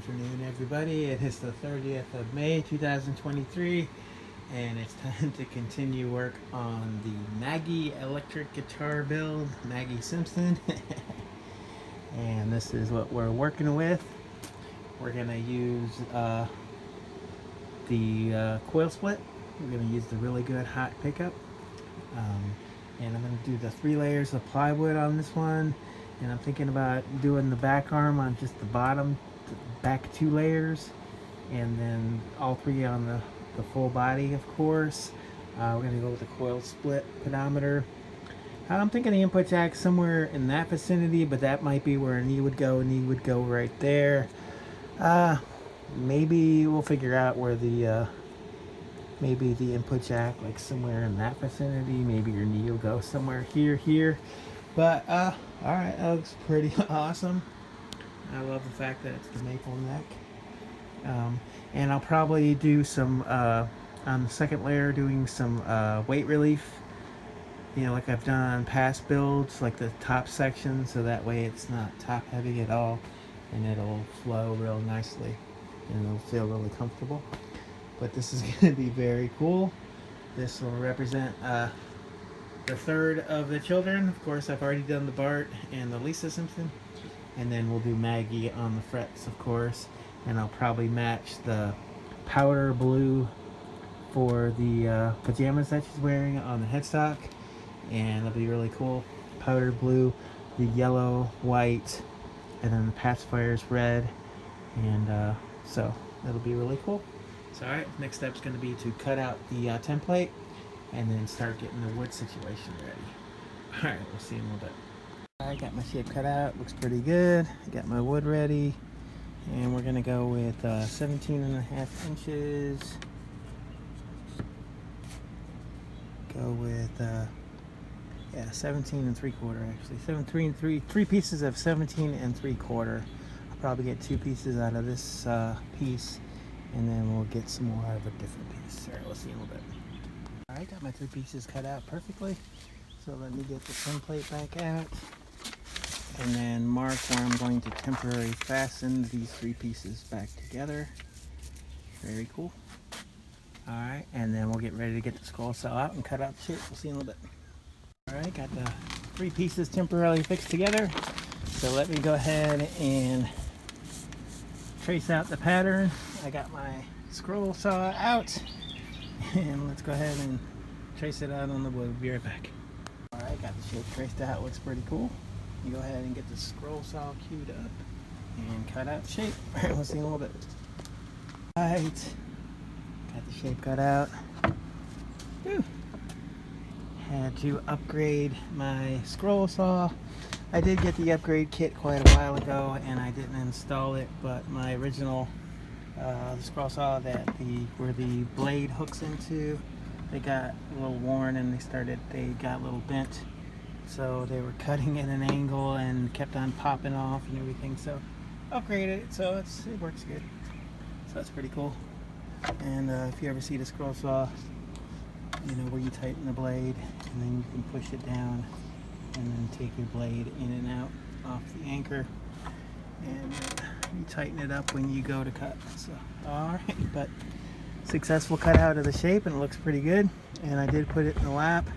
afternoon, everybody. It is the 30th of May 2023, and it's time to continue work on the Maggie electric guitar build, Maggie Simpson. And this is what we're working with. We're going to use the coil split. We're going to use the really good hot pickup. And I'm going to do the 3 layers of plywood on this one. And I'm thinking about doing the back arm on just the bottom, back 2 layers, and then all 3 on the full body, of course. We're going to go with the coil split pedometer. I'm thinking the input jack somewhere in that vicinity, but that might be where a knee would go. A knee would go right there. Maybe we'll figure out where maybe the input jack, like somewhere in that vicinity. Maybe your knee will go somewhere here. But all right, that looks pretty awesome. I love the fact that it's the maple neck. And I'll probably do some on the second layer, doing some weight relief, like I've done on past builds, like the top section, so that way it's not top heavy at all, and it'll flow real nicely and it'll feel really comfortable. But this is going to be very cool. This will represent the third of the children. Of course, I've already done the Bart and the Lisa Simpson, and then we'll do Maggie on the frets, of course. And I'll probably match the powder blue for the pajamas that she's wearing on the headstock, and it'll be really cool. Powder blue, the yellow, white, and then the pacifier's red, and so it'll be really cool. So alright, next step's going to be to cut out the template and then start getting the wood situation ready. Alright, we'll see in a little bit. I got my shape cut out, looks pretty good. I got my wood ready, and we're going to go with 17.5 inches. Go with 17 3/4 actually. 3 pieces of 17 3/4. I'll probably get 2 pieces out of this piece, and then we'll get some more out of a different piece. Alright, we'll see in a little bit. Alright, got my 3 pieces cut out perfectly. So let me get the template back out and then mark where I'm going to temporarily fasten these 3 pieces back together. Very cool. Alright, and then we'll get ready to get the scroll saw out and cut out the shape. We'll see in a little bit. Alright, got the 3 pieces temporarily fixed together. So let me go ahead and trace out the pattern. I got my scroll saw out, and let's go ahead and trace it out on the wood. We'll be right back. Alright, got the shape traced out. Looks pretty cool. You go ahead and get the scroll saw queued up and cut out the shape. Alright, we'll see in a little bit. Alright, got the shape cut out. Whew. Had to upgrade my scroll saw. I did get the upgrade kit quite a while ago, and I didn't install it, but my original the scroll saw where the blade hooks into, they got a little worn, and they got a little bent, so they were cutting at an angle and kept on popping off and everything. So upgraded it, so it works good. So that's pretty cool. And if you ever see the scroll saw, where you tighten the blade, and then you can push it down and then take your blade in and out off the anchor, and you tighten it up when you go to cut. So alright, but successful cut out of the shape, and it looks pretty good. And I did put it in the lap,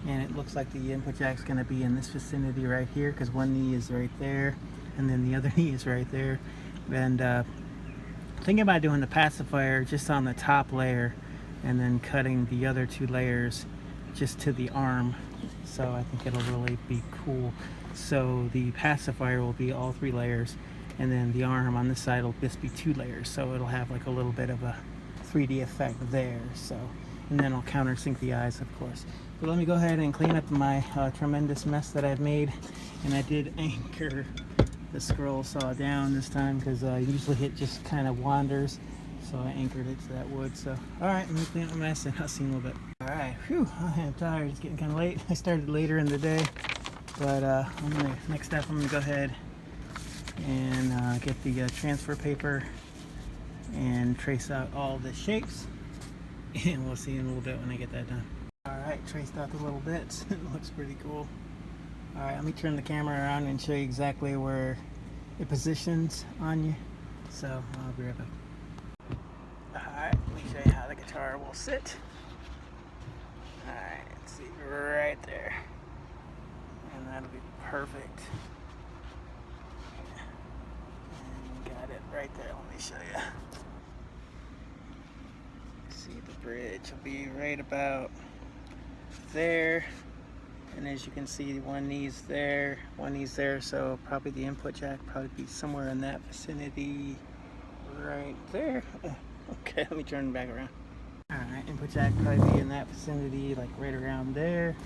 and it looks like the input jack's going to be in this vicinity right here, because one knee is right there and then the other knee is right there. And thinking about doing the pacifier just on the top layer, and then cutting the other 2 layers just to the arm. So I think it'll really be cool. So the pacifier will be all 3 layers, and then the arm on this side will just be 2 layers. So it'll have like a little bit of a 3D effect there. So, and then I'll countersink the eyes, of course. But let me go ahead and clean up my tremendous mess that I've made. And I did anchor the scroll saw down this time, because usually it just kind of wanders. So I anchored it to that wood. So alright, let me clean up my mess, and I'll see you in a little bit. Alright, whew, I am tired. It's getting kind of late. I started later in the day. But next step, I'm going to go ahead and get the transfer paper and trace out all the shapes. And we'll see in a little bit when I get that done. Alright, traced out the little bits. It looks pretty cool. Alright, let me turn the camera around and show you exactly where it positions on you. So I'll be right back. Alright, let me show you how the guitar will sit. Alright, let's see, right there. And that'll be perfect. And got it right there. Let me show you. See, the bridge will be right about there. And as you can see, one knee's there, so probably the input jack probably be somewhere in that vicinity right there. Okay, let me turn it back around. Alright, input jack probably be in that vicinity, like right around there.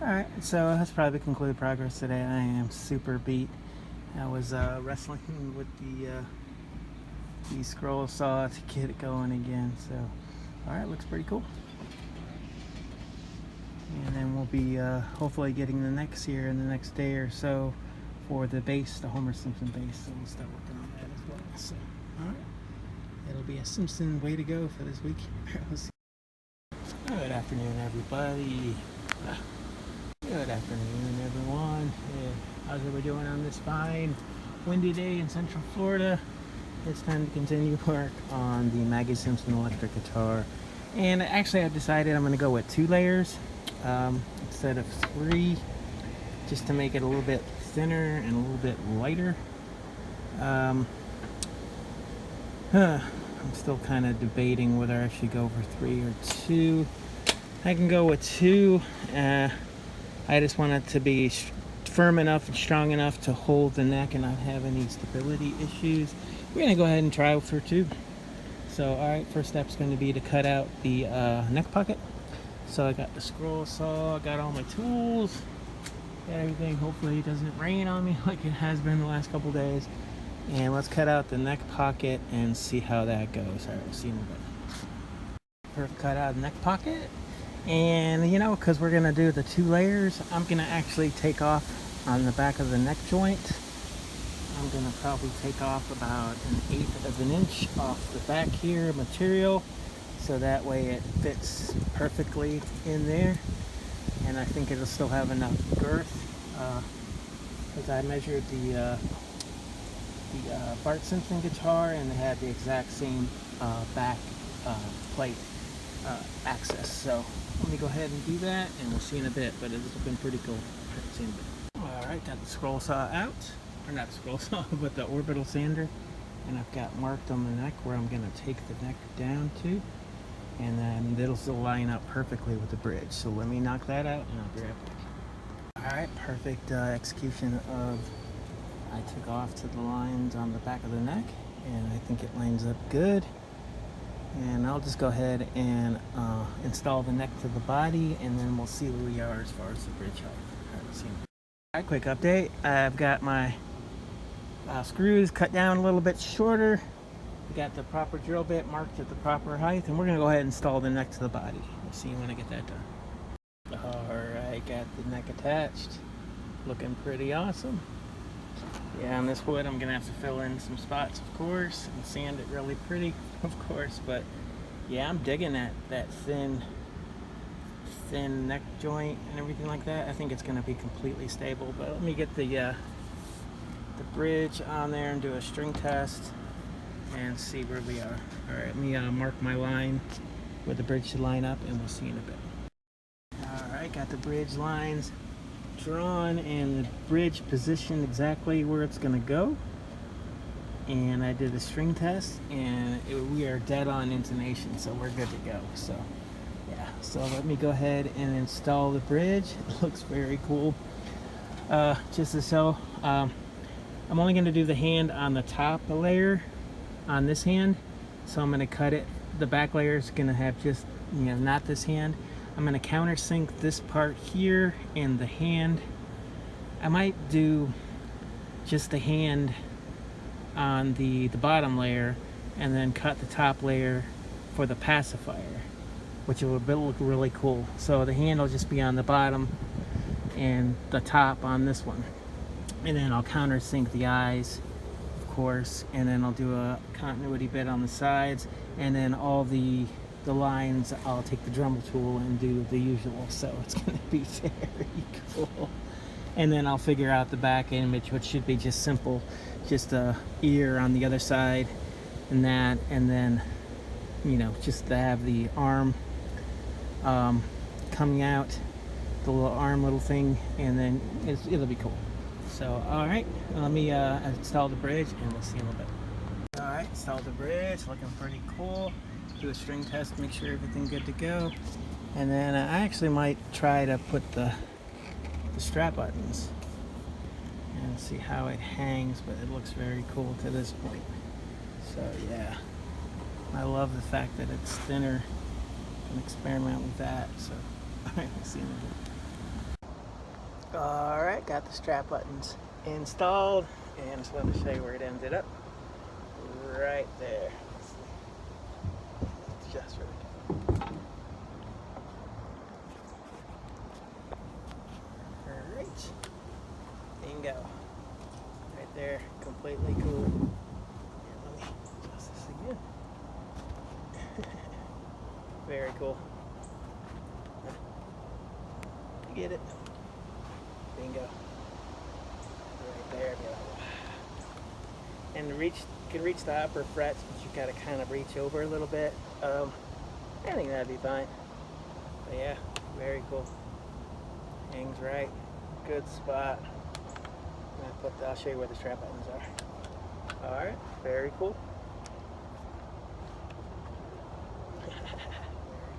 Alright, so that's probably concluded progress today. I am super beat. I was wrestling with the scroll saw to get it going again. So, alright, looks pretty cool. And then we'll be hopefully getting the necks here in the next day or so for the bass, the Homer Simpson bass. So we'll start working on that as well. So, alright. It'll be a Simpson way to go for this week. Good afternoon, everybody. Good afternoon, everyone. How's everybody doing on this fine, windy day in Central Florida? It's time to continue work on the Maggie Simpson electric guitar. And actually, I've decided I'm going to go with 2 layers instead of 3, just to make it a little bit thinner and a little bit lighter. I'm still kind of debating whether I should go for 3 or 2. I can go with 2. I just want it to be firm enough and strong enough to hold the neck and not have any stability issues. We're going to go ahead and try for 2. So, alright, first step is going to be to cut out the neck pocket. So I got the scroll saw, got all my tools, got everything. Hopefully it doesn't rain on me like it has been the last couple days. And let's cut out the neck pocket and see how that goes. Alright, we'll see in a bit. First, cut out the neck pocket. And, you know, because we're going to do the 2 layers, I'm going to actually take off on the back of the neck joint. I'm going to probably take off about 1/8 of an inch off the back here material. So that way it fits perfectly in there. And I think it'll still have enough girth. Because I measured the Bart Simpson guitar, and it had the exact same back plate access. So let me go ahead and do that, and we'll see in a bit. But it's been pretty cool. See in a bit. All right, got the scroll saw out, or not the scroll saw, but the orbital sander, and I've got marked on the neck where I'm gonna take the neck down to, and then it'll still line up perfectly with the bridge. So let me knock that out, and I'll be right back. All right, perfect execution of. I took off to the lines on the back of the neck, and I think it lines up good. And I'll just go ahead and install the neck to the body, and then we'll see where we are as far as the bridge height. All right, quick update. I've got my screws cut down a little bit shorter. We got the proper drill bit marked at the proper height, and we're gonna go ahead and install the neck to the body. We'll see when I get that done. All right, got the neck attached. Looking pretty awesome. Yeah, on this wood I'm gonna have to fill in some spots, of course, and sand it really pretty, of course. But yeah, I'm digging that thin neck joint and everything like that. I think it's gonna be completely stable. But let me get the bridge on there and do a string test and see where we are. All right, let me mark my line where the bridge should line up, and we'll see in a bit. All right, got the bridge lines drawn and the bridge positioned exactly where it's going to go, and I did a string test, and we are dead on intonation, so we're good to go. So yeah, so let me go ahead and install the bridge. It looks very cool. Just to show, I'm only going to do the hand on the top layer on this hand, so I'm going to cut it. The back layer is going to have just, you know, not this hand. I'm going to countersink this part here and the hand. I might do just the hand on the bottom layer, and then cut the top layer for the pacifier, which will look really cool. So the hand will just be on the bottom and the top on this one. And then I'll countersink the eyes, of course, and then I'll do a continuity bit on the sides, and then all the lines I'll take the Dremel tool and do the usual. So it's going to be very cool. and then I'll figure out the back image, which should be just simple, just a ear on the other side and that, and then just to have the arm coming out, the little arm little thing, and then it'll be cool. So all right, let me install the bridge and we'll see in a little bit. All right, install the bridge, looking pretty cool. Do a string test, make sure everything's good to go, and then I actually might try to put the strap buttons and see how it hangs, but it looks very cool to this point. So yeah, I love the fact that it's thinner. I can experiment with that. So all right, let's see. All right, got the strap buttons installed, and just wanted to show you where it ended up. Right there. Let's see. It's just right. All right. Bingo. Right there, completely cool. Here, let me adjust this again. Very cool. You get it? Bingo. Right there. And you can reach the upper frets, but you gotta kind of reach over a little bit. I think that'd be fine. But yeah, very cool. Hangs right. Good spot. I'll show you where the strap buttons are. All right, very cool. Very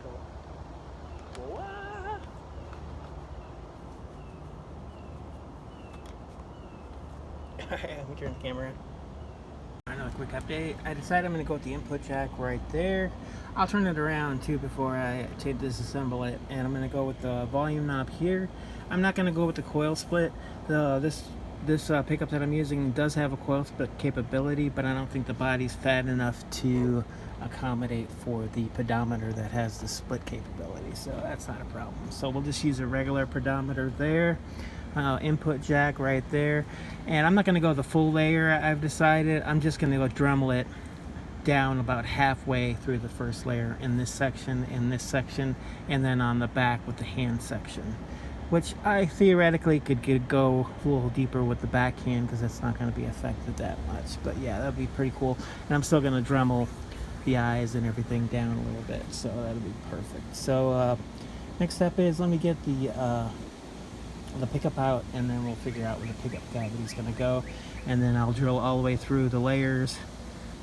cool. Wow. All right, let me turn the camera on. Another quick update. I decided I'm going to go with the input jack right there. I'll turn it around too before I disassemble it, and I'm going to go with the volume knob here. I'm not going to go with the coil split. This pickup that I'm using does have a coil split capability, but I don't think the body's fat enough to accommodate for the pedometer that has the split capability, so that's not a problem. So we'll just use a regular pedometer there. Input jack right there, and I'm not going to go the full layer. I've decided I'm just going to go Dremel it down about halfway through the first layer in this section, and then on the back with the hand section, which I theoretically could go a little deeper with the backhand because it's not going to be affected that much. But yeah, that'd be pretty cool. And I'm still going to Dremel the eyes and everything down a little bit, so that'll be perfect. So next step is let me get the pickup out, and then we'll figure out where the pickup cavity is going to go, and then I'll drill all the way through the layers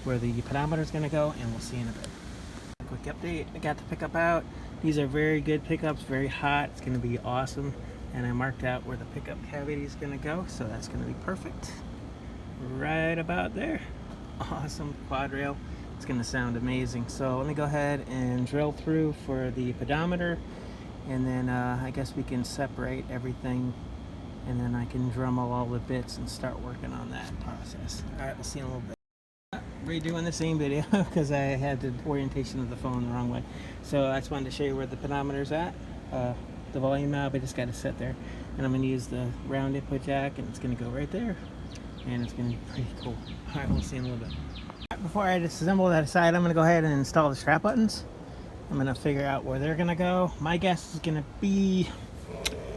where the pedometer is going to go, and we'll see in a bit. Quick update, I got the pickup out. These are very good pickups, very hot. It's going to be awesome, and I marked out where the pickup cavity is going to go, so that's going to be perfect right about there. Awesome quad rail. It's going to sound amazing. So let me go ahead and drill through for the pedometer, and then I guess we can separate everything, and then I can Dremel all the bits and start working on that process. All right, we'll see in a little bit. Redoing the same video because I had the orientation of the phone the wrong way. So I just wanted to show you where the pedometer's at. The volume knob, I just got to set there, and I'm going to use the round input jack, and it's going to go right there, and it's going to be pretty cool. All right, we'll see in a little bit. Before I disassemble that aside, I'm going to go ahead and install the strap buttons. I'm going to figure out where they're going to go. My guess is going to be,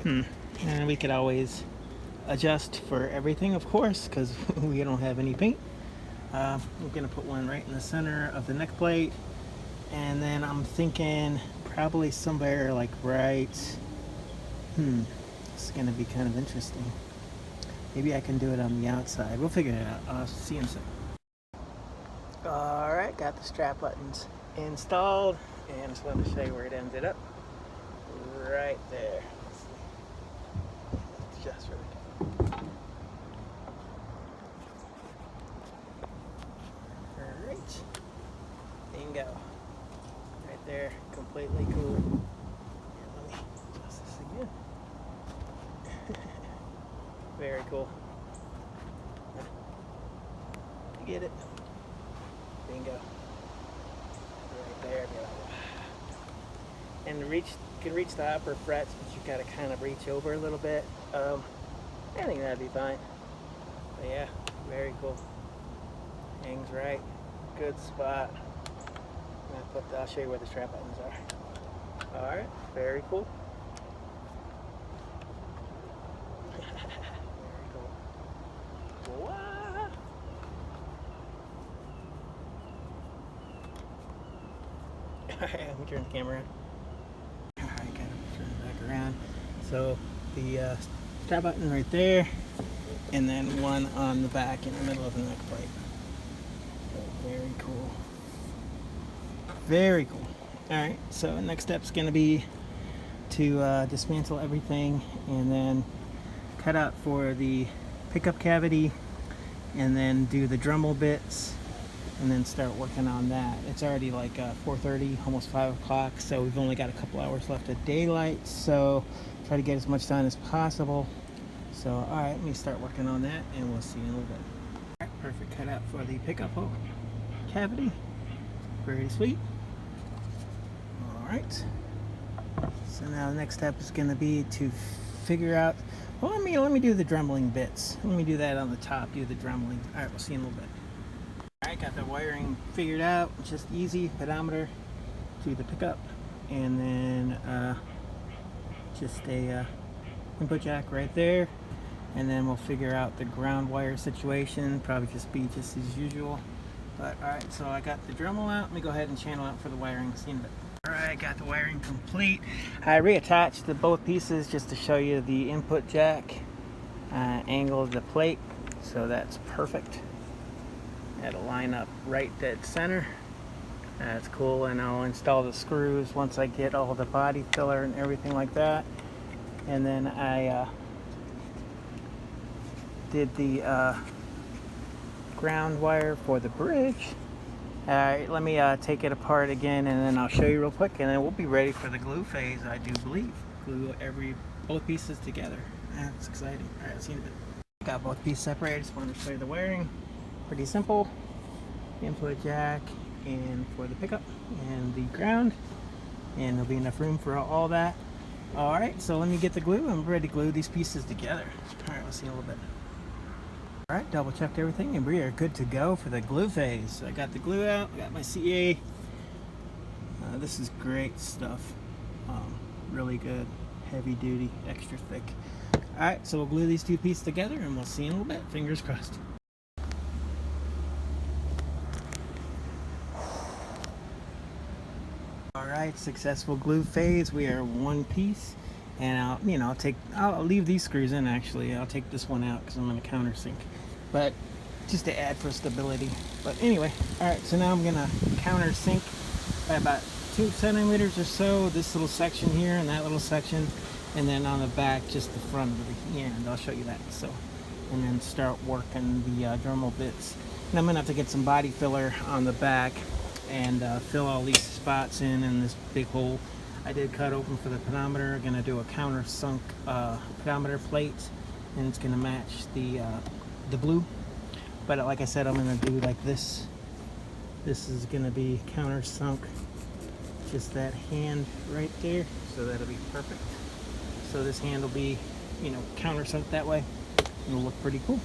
and we could always adjust for everything, of course, because we don't have any paint. We're going to put one right in the center of the neck plate, and then I'm thinking probably somewhere like right, it's going to be kind of interesting. Maybe I can do it on the outside. We'll figure it out. I'll see you in a second. Alright, got the strap buttons installed, and just wanted to show you where it ended up. Right there. It's just right. Alright. Bingo. Right there, completely cool. Here, let me adjust this again. Very cool. You get it? Bingo. Right there. And you can reach the upper frets, but you gotta kind of reach over a little bit. I think that'd be fine. But yeah, very cool. Hangs right. Good spot. I'll show you where the strap buttons are. Alright, very cool. Alright, let me turn the camera on. Alright, gotta turn it back around. So the start button right there, and then one on the back in the middle of the neck plate. So very cool. Very cool. Alright, so next step's gonna be to dismantle everything and then cut out for the pickup cavity and then do the Dremel bits and then start working on that. It's already like 4:30, almost 5 o'clock, so we've only got a couple hours left of daylight, so try to get as much done as possible. So alright, let me start working on that and we'll see you in a little bit. Alright, perfect cutout for the pickup hole cavity. Pretty sweet. Alright, so now the next step is going to be to figure out, well, let me do the dremeling bits. Let me do that on the top, do the dremeling. Alright, we'll see you in a little bit. Alright, got the wiring figured out. It's just easy. Pedometer to the pickup, and then just a input jack right there, and then we'll figure out the ground wire situation. Probably just be just as usual. But alright, so I got the Dremel out. Let me go ahead and channel out for the wiring. See you in a bit. Alright, got the wiring complete. I reattached the both pieces just to show you the input jack angle of the plate, so that's perfect. It'll line up right dead center. That's cool, and I'll install the screws once I get all the body filler and everything like that. And then I did the ground wire for the bridge. Alright, let me take it apart again and then I'll show you real quick, and then we'll be ready for the glue phase, I do believe. Glue both pieces together. That's exciting. Alright, see you in a bit. Got both pieces separated. Just wanted to show you the wiring. Pretty simple. Input jack and for the pickup and the ground, and there'll be enough room for all that. Alright, so let me get the glue. I'm ready to glue these pieces together. Alright, we'll see you in a little bit. Alright, double checked everything and we are good to go for the glue phase. So I got the glue out, got my CA. This is great stuff. Really good, heavy duty, extra thick. Alright, so we'll glue these two pieces together and we'll see you in a little bit. Fingers crossed. Alright, successful glue phase. We are one piece. And I'll leave these screws in actually. I'll take this one out because I'm going to countersink. But just to add for stability. But anyway, alright, so now I'm going to countersink by about 2 centimeters or so. This little section here and that little section. And then on the back, just the front of the end. I'll show you that. So, and then start working the Dremel bits. And I'm going to have to get some body filler on the back and fill all these spots in this big hole. I did cut open for the pedometer. I'm gonna do a countersunk pedometer plate, and it's gonna match the blue. But like I said, I'm gonna do like this. This is gonna be countersunk, just that hand right there. So that'll be perfect. So this hand will be, countersunk that way. It'll look pretty cool.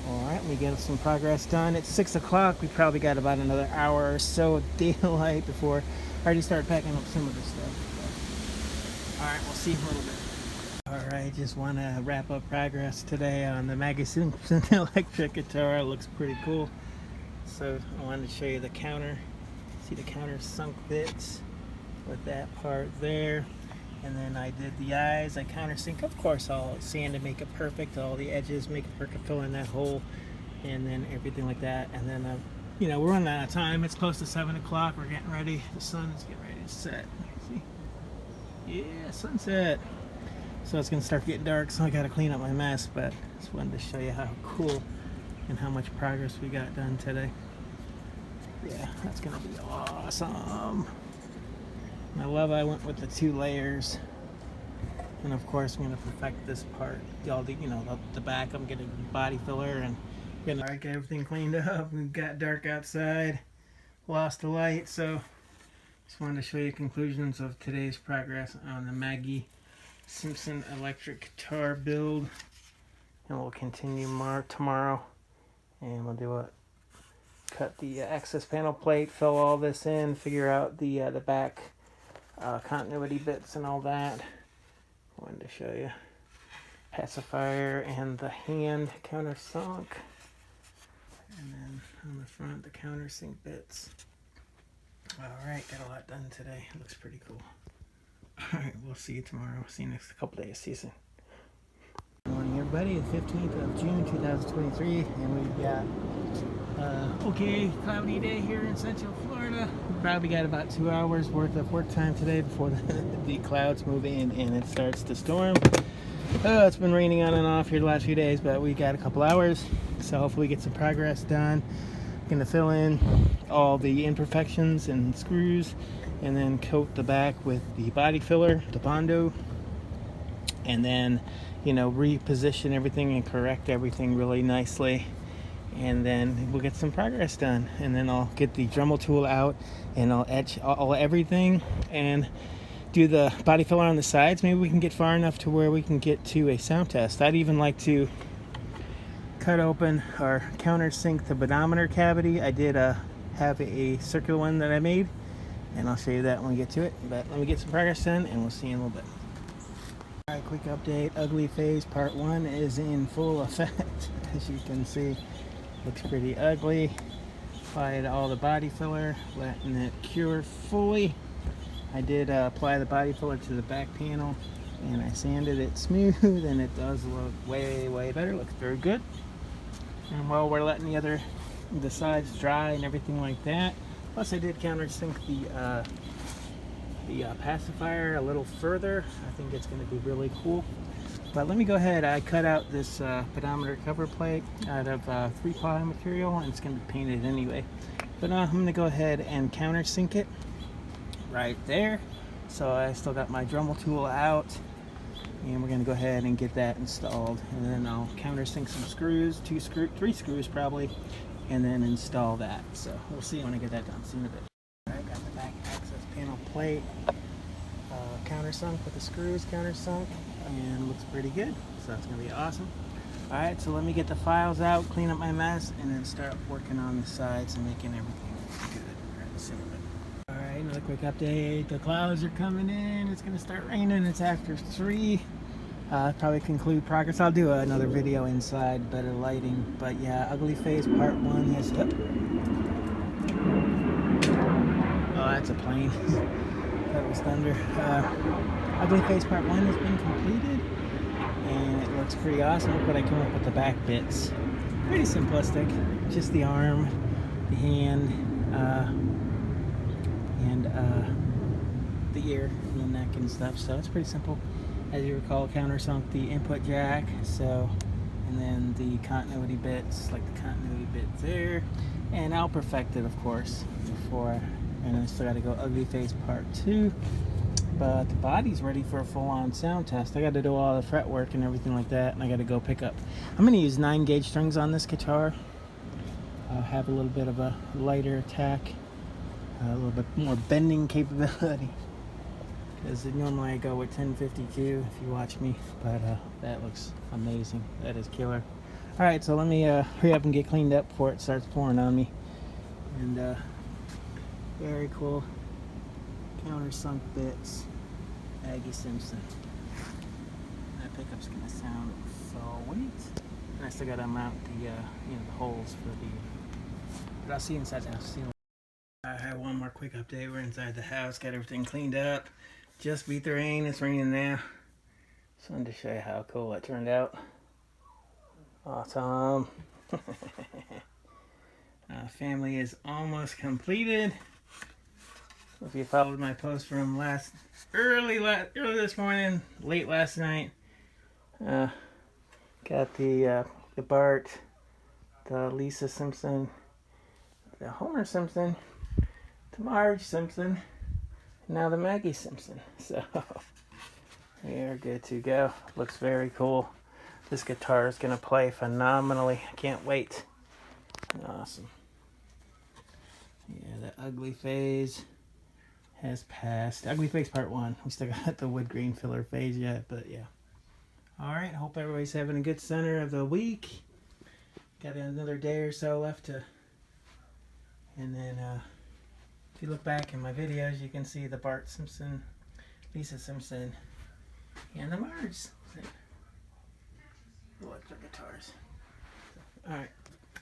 All right, let me get some progress done. It's 6 o'clock. We probably got about another hour or so of daylight before I already started packing up some of this stuff. All right, we'll see you in a little bit. All right, just want to wrap up progress today on the Maggie Simpson electric guitar. It looks pretty cool. So I wanted to show you the counter. See the counter sunk bits with that part there. And then I did the eyes. I countersink. Of course, I'll sand to make it perfect. All the edges, make it perfect, fill in that hole, and then everything like that. And then, we're running out of time. It's close to 7 o'clock. We're getting ready. The sun is getting ready to set. See? Yeah, sunset. So it's going to start getting dark, so I got to clean up my mess. But just wanted to show you how cool and how much progress we got done today. Yeah, that's going to be awesome. I love I went with the 2 layers, and of course I'm going to perfect this part. The back I'm getting body filler and get everything cleaned up. We've got dark outside, lost the light, so just wanted to show you conclusions of today's progress on the Maggie Simpson electric guitar build, and we'll continue tomorrow, and we'll do cut the access panel plate, fill all this in, figure out the back continuity bits and all that. I wanted to show you pacifier and the hand countersunk, and then on the front the countersink bits. Alright, got a lot done today. Looks pretty cool. Alright, we'll see you tomorrow. See you next couple days. See you soon. Good morning, everybody. The 15th of June, 2023, and we've got okay, cloudy day here in Central Florida. We probably got about 2 hours worth of work time today before the clouds move in and it starts to storm. It's been raining on and off here the last few days, but we got a couple hours, so hopefully we get some progress done. I'm gonna fill in all the imperfections and screws, and then coat the back with the body filler, the Bondo, and then, you know, reposition everything and correct everything really nicely, and then we'll get some progress done. And then I'll get the Dremel tool out and I'll etch all everything and do the body filler on the sides. Maybe we can get far enough to where we can get to a sound test. I'd even like to cut open or countersink the pedometer cavity. I did have a circular one that I made, and I'll show you that when we get to it. But let me get some progress done and we'll see you in a little bit. Alright, quick update. Ugly Phase Part 1 is in full effect. As you can see, looks pretty ugly. Applied all the body filler, letting it cure fully. I did apply the body filler to the back panel, and I sanded it smooth, and it does look way better. Looks very good. And while we're letting the sides dry and everything like that, plus I did countersink the pacifier a little further. I think it's going to be really cool. But let me go ahead. I cut out this pedometer cover plate out of 3-ply material, and it's going to be painted anyway. But I'm going to go ahead and countersink it right there. So I still got my Dremel tool out, and we're going to go ahead and get that installed. And then I'll countersink some screws, 3 screws probably, and then install that. So we'll see when I get that done. See you in a bit. Alright, got the back access panel plate countersunk with the screws countersunk, and looks pretty good. So that's going to be awesome. Alright, so let me get the files out, clean up my mess, and then start working on the sides and making everything good. Alright, let's see in a bit. Alright, another quick update. The clouds are coming in. It's going to start raining. It's after 3. Probably conclude progress. I'll do another video inside, better lighting. But yeah, Ugly Phase Part 1 has... Oh, that's a plane. That was thunder. Ugly Phase Part 1 has been completed, and it looks pretty awesome. Look what I came up with the back bits. Pretty simplistic. Just the arm, the hand, and the ear and the neck and stuff. So it's pretty simple. As you recall, countersunk the input jack, so, and then the continuity bits, like the continuity bit there, and I'll perfect it, of course, before. And I still got to go Ugly Phase Part 2, but the body's ready for a full-on sound test. I got to do all the fretwork and everything like that, and I got to go pick up. I'm going to use 9-gauge strings on this guitar. Have a little bit of a lighter attack, a little bit more bending capability, because normally I go with 1052 if you watch me, but that looks amazing. That is killer. Alright, so let me hurry up and get cleaned up before it starts pouring on me. And very cool countersunk bits, Maggie Simpson. That pickup's gonna sound sweet. And I still gotta mount the the holes for the. But I'll see you inside the house. See you later. I have one more quick update. We're inside the house, got everything cleaned up. Just beat the rain. It's raining now. Just wanted to show you how cool it turned out. Awesome. Family is almost completed. If you followed my post from early this morning, late last night, got the Bart, the Lisa Simpson, the Homer Simpson, the Marge Simpson, and now the Maggie Simpson. So we are good to go. Looks very cool. This guitar is going to play phenomenally. I can't wait. Awesome. Yeah, the Ugly Phase has passed. Ugly Phase Part 1. We still got the wood grain filler phase yet, but yeah. Alright, hope everybody's having a good center of the week. Got another day or so left to... And then, if you look back in my videos, you can see the Bart Simpson, Lisa Simpson, and the Marge Simpson electric guitars. Alright,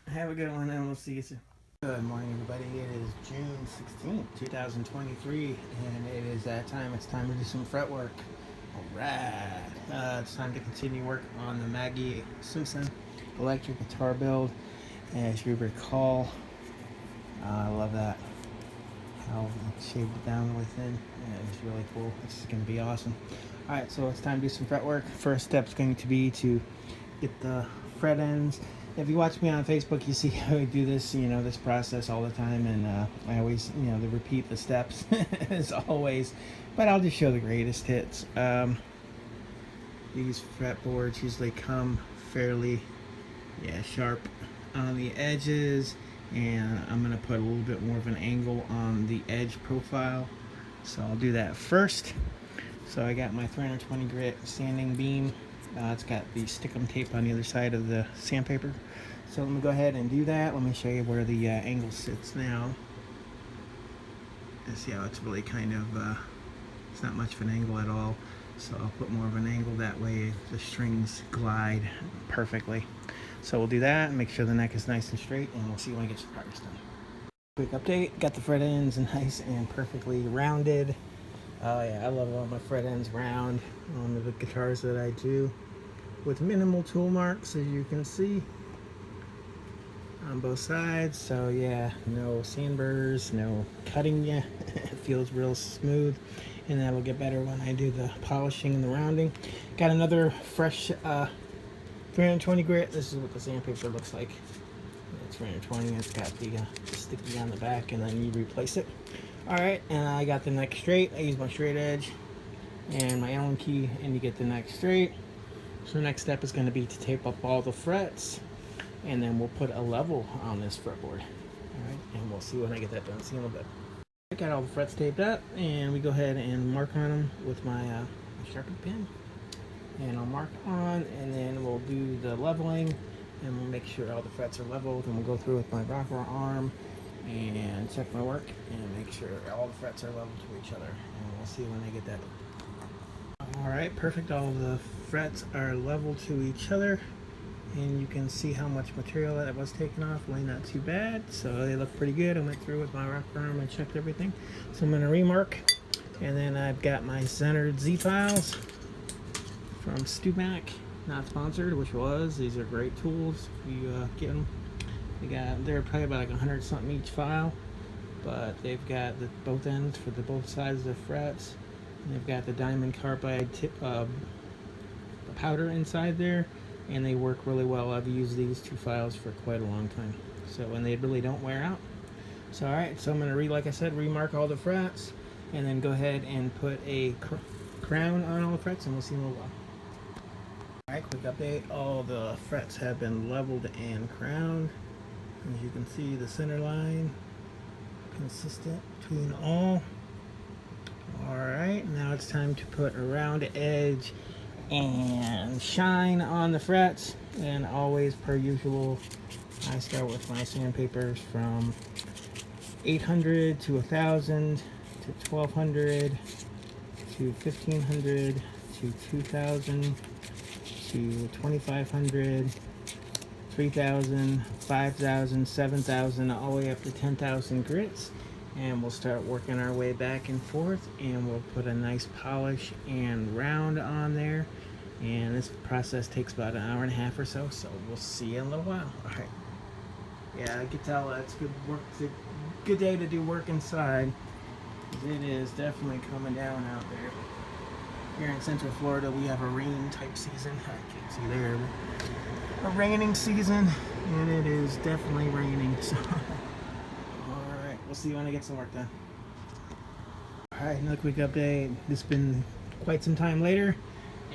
have a good one, and we'll see you soon. Good morning, everybody. It is June 16th, 2023, and it is that time. It's time to do some fret work. Alright, it's time to continue work on the Maggie Simpson electric guitar build. As you recall, I love that. How it shaved it down really thin. It's really cool. It's going to be awesome. Alright, so it's time to do some fret work. First step is going to be to get the fret ends. If you watch me on Facebook, you see how I do this, this process all the time, and I always, they repeat the steps as always, but I'll just show the greatest hits. These fretboards usually come fairly, sharp on the edges, and I'm going to put a little bit more of an angle on the edge profile, so I'll do that first. So I got my 320 grit sanding beam. It's got the stickum tape on the other side of the sandpaper. So let me go ahead and do that. Let me show you where the angle sits now. And see how it's really kind of, it's not much of an angle at all. So I'll put more of an angle, that way the strings glide perfectly. So we'll do that and make sure the neck is nice and straight, and we'll see when I get some progress done. Quick update, got the fret ends nice and perfectly rounded. Oh yeah, I love all my fret ends round on the guitars that I do, with minimal tool marks, as you can see, on both sides. So yeah, no sandburrs, no cutting yet. It feels real smooth, and that'll get better when I do the polishing and the rounding. Got another fresh 320 grit. This is what the sandpaper looks like. It's 320. It's got the sticky on the back, and then you replace it. Alright, and I got the neck straight. I use my straight edge and my Allen key, and you get the neck straight. So the next step is going to be to tape up all the frets, and then we'll put a level on this fretboard. Alright, and we'll see when I get that done. See you in a little bit. I got all the frets taped up, and we go ahead and mark on them with my Sharpie pen. And I'll mark on, and then we'll do the leveling, and we'll make sure all the frets are leveled, and we'll go through with my rocker arm and check my work and make sure all the frets are level to each other, and we'll see when I get that done. Alright, perfect. All the frets are level to each other, and you can see how much material that was taken off. Really not too bad, so they look pretty good. I went through with my rocker arm and checked everything, so I'm going to remark. And then I've got my centered Z files from Stumac, not sponsored, which was. These are great tools if you get them. They're probably about like 100 something each file, but they've got both ends for both sides of the frets, and they've got the diamond carbide powder inside there, and they work really well. I've used these two files for quite a long time, and they really don't wear out. So alright, so I'm going to like I said, remark all the frets, and then go ahead and put a crown on all the frets, and we'll see in a little while. Alright, quick update. All the frets have been leveled and crowned. As you can see, the center line consistent between all. Alright, now it's time to put a round edge and shine on the frets. And always, per usual, I start with my sandpapers from 800 to 1000 to 1200 to 1500 to 2000 to 2500, 3,000, 5,000, 7,000, all the way up to 10,000 grits, and we'll start working our way back and forth, and we'll put a nice polish and round on there, and this process takes about an hour and a half or so, so we'll see you in a little while. Alright, yeah, I can tell that's good work. It's a good day to do work inside. It is definitely coming down out there. Here in Central Florida, we have a rain type season. I can't see there, but a raining season, and it is definitely raining. So, alright, we'll see when I get some work done. Alright, another quick update. This has been quite some time later,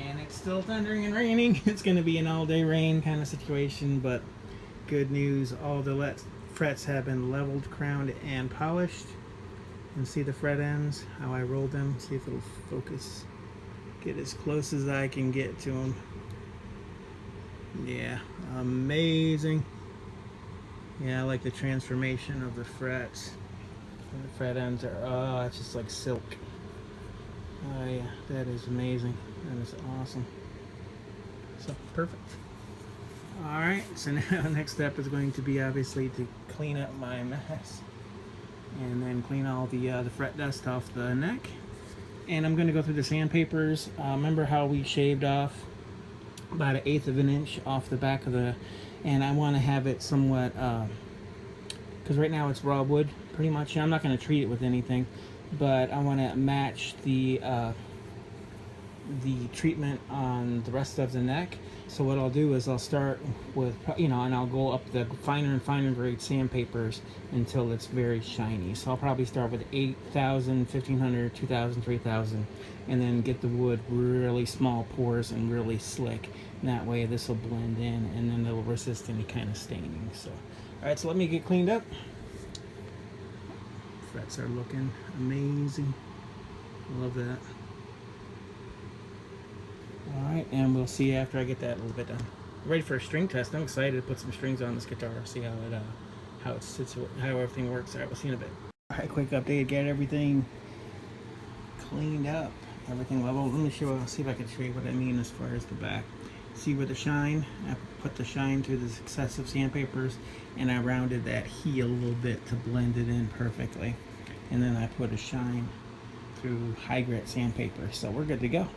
and it's still thundering and raining. It's going to be an all-day rain kind of situation, but good news, all the frets have been leveled, crowned, and polished. And see the fret ends, how I rolled them. See if it'll focus. Get as close as I can get to them. Yeah, amazing. Yeah, I like the transformation of the frets. And the fret ends are, oh, it's just like silk. Oh yeah, that is amazing. That is awesome. So, perfect. Alright, so now next step is going to be obviously to clean up my mess. And then clean all the fret dust off the neck. And I'm going to go through the sandpapers. Remember how we shaved off about 1/8 of an inch off the back of the... And I want to have it somewhat... because right now it's raw wood, pretty much. I'm not going to treat it with anything. But I want to match the treatment on the rest of the neck. So what I'll do is I'll start with, and I'll go up the finer and finer grade sandpapers until it's very shiny. So I'll probably start with 8,000, 1,500, 2,000, 3,000, and then get the wood really small pores and really slick. And that way this will blend in and then it'll resist any kind of staining. So, all right, so let me get cleaned up. Frets are looking amazing. Love that. Alright, and we'll see after I get that a little bit done. Ready for a string test. I'm excited to put some strings on this guitar, see how it sits, how everything works. Alright, we'll see in a bit. Alright, quick update. Get everything cleaned up, everything leveled. Let me see if I can show you what I mean as far as the back. See where the shine? I put the shine through the successive sandpapers, and I rounded that heel a little bit to blend it in perfectly. And then I put a shine through high grit sandpaper, so we're good to go.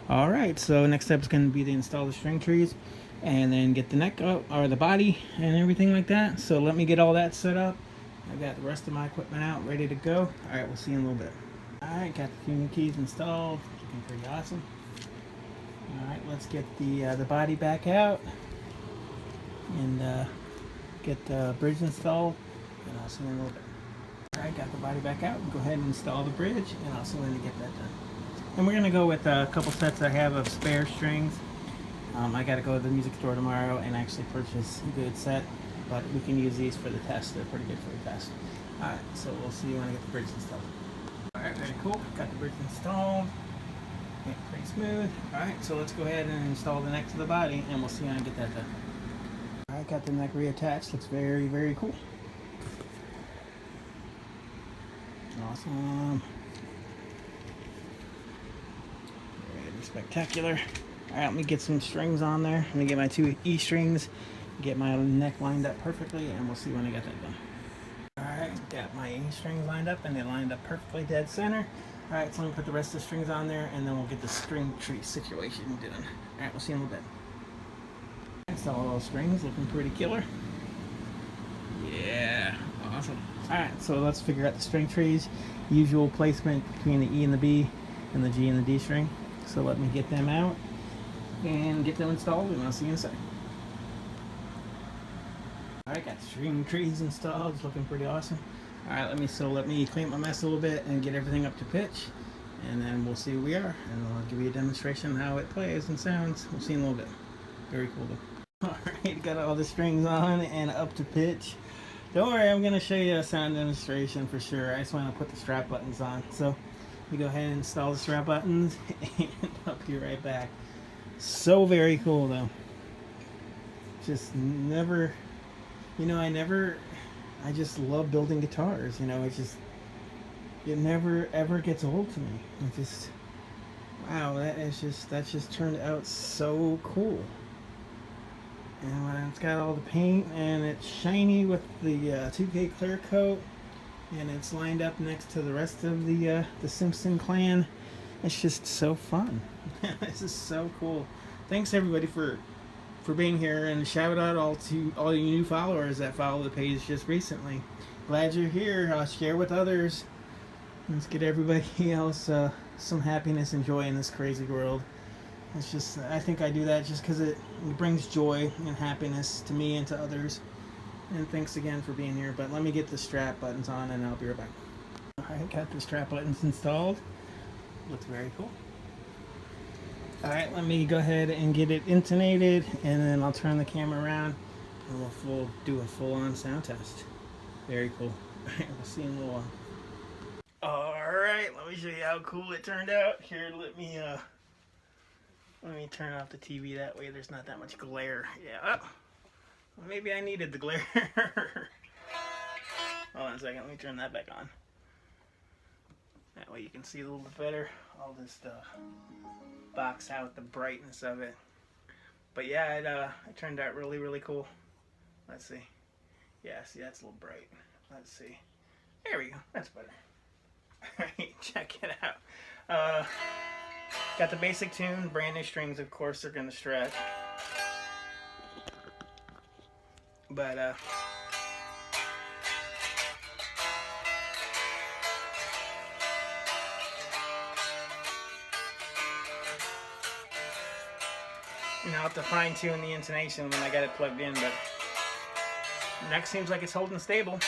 All right, so next step is going to be to install the string trees and then get the neck up, or the body and everything like that. So let me get all that set up. I got the rest of my equipment out, ready to go. All right, we'll see you in a little bit. All right, got the tuning keys installed, looking pretty awesome. All right, let's get the body back out and get the bridge installed, and I'll see you in a little bit. All right, got the body back out. Go ahead and install the bridge, and I'll see when to get that done. And we're going to go with a couple sets I have of spare strings. I got to go to the music store tomorrow and actually purchase a good set, but we can use these for the test. They're pretty good for the test. Alright, so we'll see when I get the bridge installed. Alright, very cool. Got the bridge installed. Yeah, pretty smooth. Alright, so let's go ahead and install the neck to the body, and we'll see when I get that done. Alright, got the neck reattached. Looks very, very cool. Awesome. Spectacular. All right, let me get some strings on there. Let me get my 2 E strings, get my neck lined up perfectly, and we'll see when I get that done. All right, got my E strings lined up, and they lined up perfectly dead center. All right, so let me put the rest of the strings on there, and then we'll get the string tree situation done. All right, we'll see you in a little bit. Install all those strings, looking pretty killer. Yeah, awesome. All right, so let's figure out the string trees. Usual placement between the E and the B, and the G and the D string. So let me get them out and get them installed, and I'll see you in a second. Alright, got the string trees installed. It's looking pretty awesome. Alright, let me clean up my mess a little bit and get everything up to pitch, and then we'll see where we are, and I'll give you a demonstration of how it plays and sounds. We'll see in a little bit. Very cool though. Alright, got all the strings on and up to pitch. Don't worry, I'm going to show you a sound demonstration for sure. I just want to put the strap buttons on. So we go ahead and install the strap buttons, and I'll be right back. So very cool though. Just never, I just love building guitars. It never ever gets old to me. It just, wow, that's just turned out so cool. And when it's got all the paint and it's shiny with the 2K clear coat, and it's lined up next to the rest of the Simpson clan. It's just so fun. This is so cool. Thanks everybody for being here, and shout out to all you new followers that follow the page just recently. Glad you're here. I'll share with others. Let's get everybody else some happiness and joy in this crazy world. It's just, I think I do that just because it brings joy and happiness to me and to others. And thanks again for being here, but let me get the strap buttons on and I'll be right back. Alright, got the strap buttons installed. Looks very cool. Alright, let me go ahead and get it intonated, and then I'll turn the camera around and we'll do a full-on sound test. Very cool. Alright, we'll see you in a little while. Alright, let me show you how cool it turned out. Here, let me turn off the TV, that way there's not that much glare. Yeah. Well, maybe I needed the glare. Hold on a second, let me turn that back on. That way you can see a little bit better. I'll just box out the brightness of it. But yeah, it turned out really, really cool. Let's see. Yeah, see, that's a little bright. Let's see. There we go. That's better. Alright, check it out. Got the basic tune, brand new strings, of course, they're going to stretch. But, I'll have to fine tune the intonation when I got it plugged in, but neck seems like it's holding stable.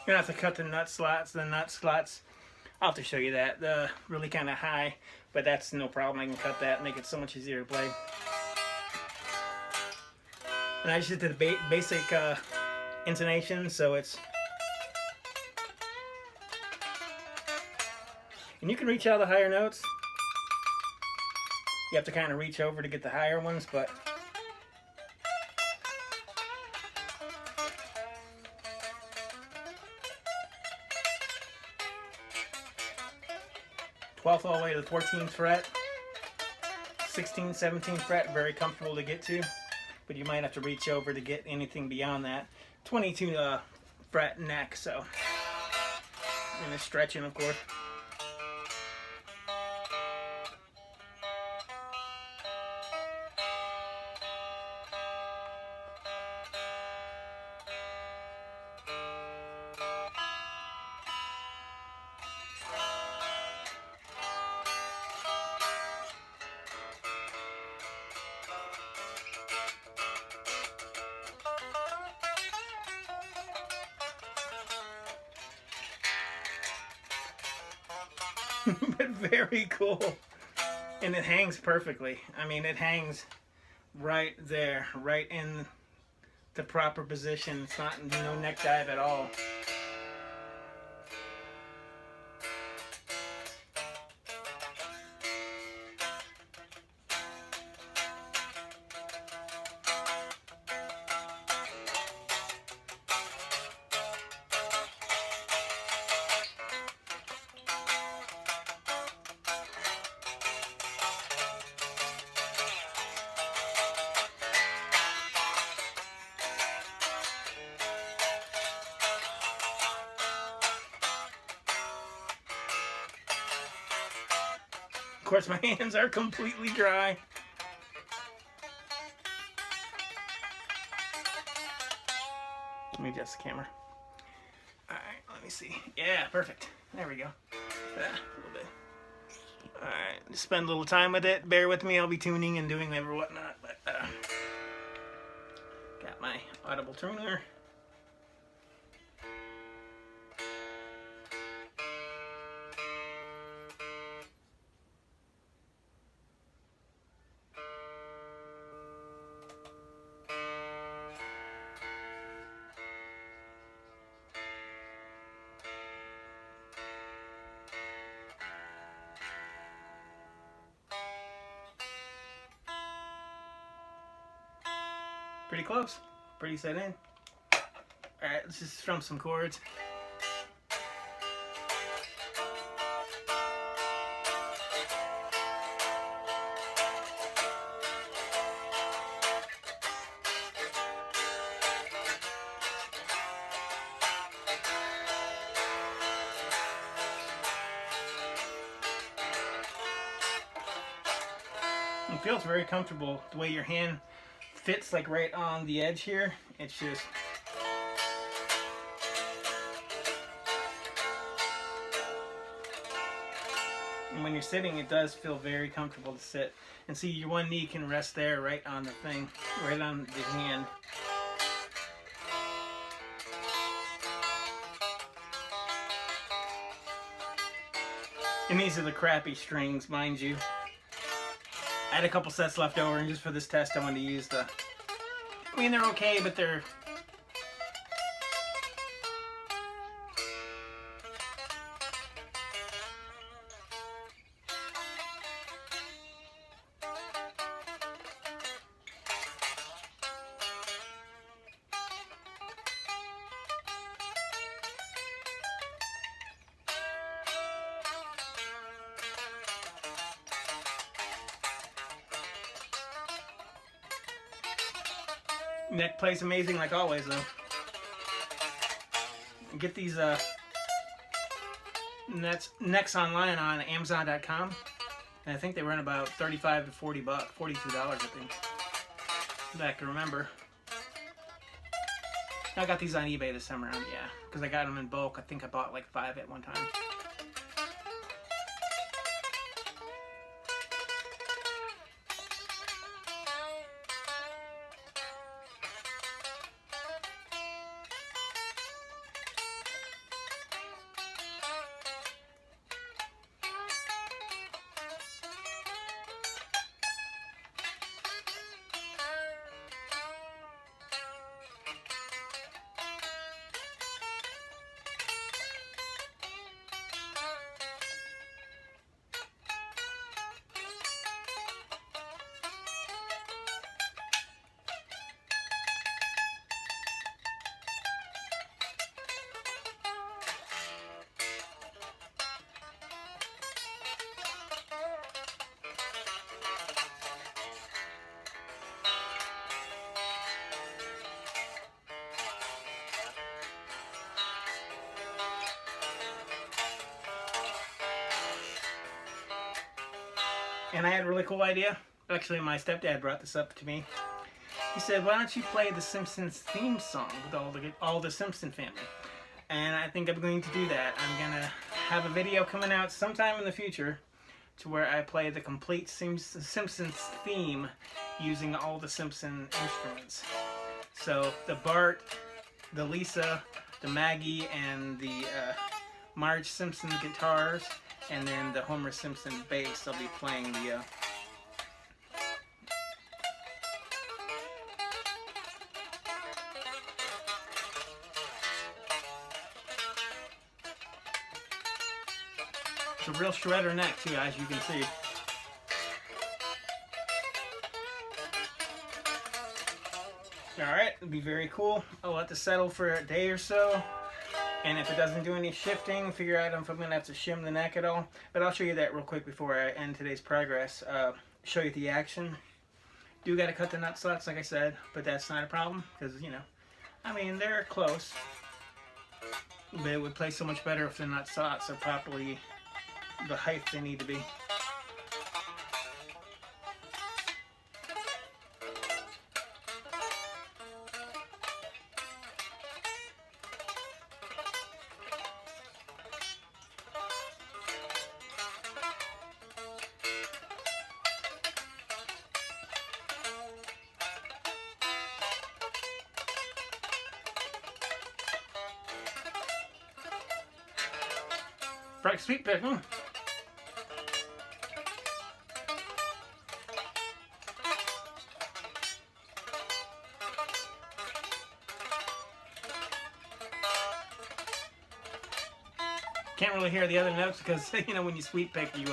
You're gonna have to cut the nut slots. The nut slots, I'll have to show you that. The really kind of high, but that's no problem. I can cut that, make it so much easier to play. And I just did the basic intonation, so it's. And you can reach out the higher notes. You have to kind of reach over to get the higher ones, but. 12th all the way to the 14th fret, 16th, 17th fret, very comfortable to get to, but you might have to reach over to get anything beyond that. 22 fret neck, so, and it's stretching, of course. But very cool, and it hangs perfectly. I mean, it hangs right there, right in the proper position. It's not no neck dive at all. Of course, my hands are completely dry. Let me adjust the camera. Alright, let me see. Yeah, perfect. There we go. A little bit. Alright, just spend a little time with it. Bear with me, I'll be tuning and doing whatever whatnot. But, got my audible tuner. Pretty close. Pretty set in. Alright, let's just strum some chords. It feels very comfortable the way your hand fits, like right on the edge here. It's just and when you're sitting, it does feel very comfortable to sit. And see, your one knee can rest there right on the thing, right on the hand. And these are the crappy strings, mind you. I had a couple sets left over, and just for this test I wanted to use the... I mean, they're okay, but they're... Neck plays amazing like always though. Get these necks online on Amazon.com, and I think they run about $35 to $40, $42 I think. That I can remember. I got these on eBay this time around, yeah, because I got them in bulk. I think I bought like 5 at one time. And I had a really cool idea. Actually, my stepdad brought this up to me. He said, "Why don't you play the Simpsons theme song with all the Simpson family?" And I think I'm going to do that. I'm gonna have a video coming out sometime in the future to where I play the complete Simpsons theme using all the Simpson instruments. So the Bart, the Lisa, the Maggie, and the Marge Simpson guitars, and then the Homer Simpson bass. I'll be playing the it's a real shredder neck too, as you can see. Alright, it'll be very cool. I'll let this settle for a day or so. And if it doesn't do any shifting, figure out if I'm going to have to shim the neck at all. But I'll show you that real quick before I end today's progress. Show you the action. Do got to cut the nut slots, like I said, but that's not a problem. Because, you know, I mean, they're close. But it would play so much better if the nut slots are properly the height they need to be. Right, sweet pick, huh? Can't really hear the other notes because, you know, when you sweet pick, you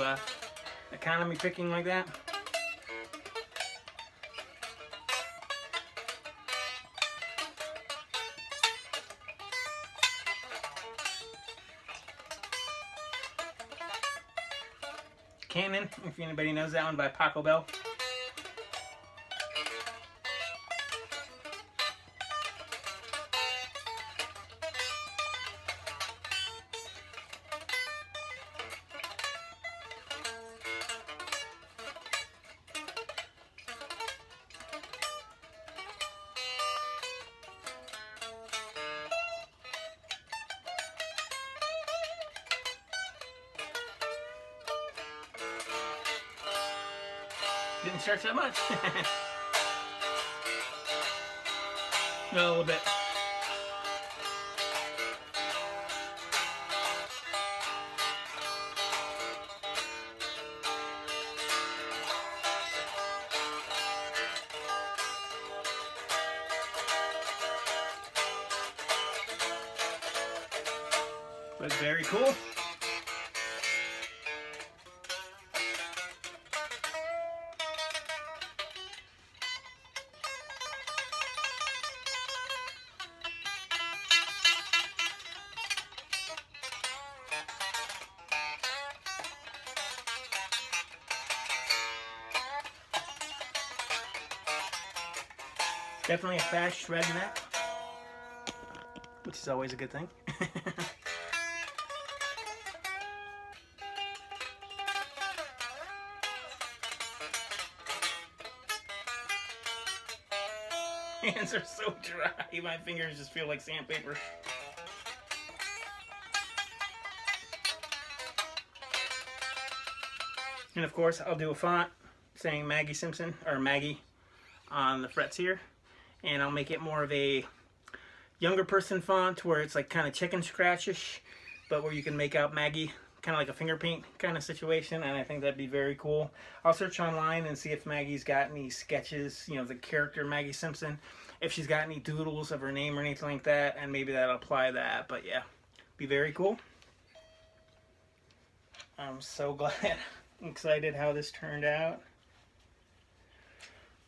economy picking like that. Cannon, if anybody knows that one, by Paco Bell. Didn't stretch that much. A little bit. But it's very cool. Definitely a fast shred neck, which is always a good thing. Hands are so dry, my fingers just feel like sandpaper. And of course, I'll do a font saying Maggie Simpson, or Maggie, on the frets here. And I'll make it more of a younger person font where it's like kind of chicken scratchish, but where you can make out Maggie, kind of like a finger paint kind of situation, and I think that'd be very cool. I'll search online and see if Maggie's got any sketches, you know, the character Maggie Simpson, if she's got any doodles of her name or anything like that, and maybe that'll apply that. But yeah, be very cool. I'm so glad, I'm excited how this turned out.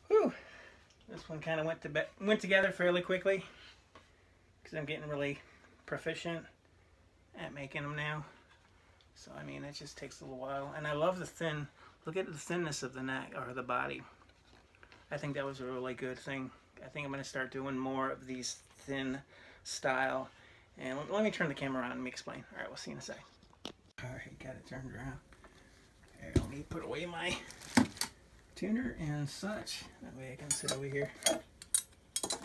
Whew. This one kind of went together fairly quickly because I'm getting really proficient at making them now. So I mean, it just takes a little while. And I love the thin, look at the thinness of the neck or the body. I think that was a really good thing. I think I'm going to start doing more of these thin style. And let me turn the camera on and let me explain. All right, we'll see in a sec. All right, got it turned around. There, let me put away my tuner and such. That way I can sit over here.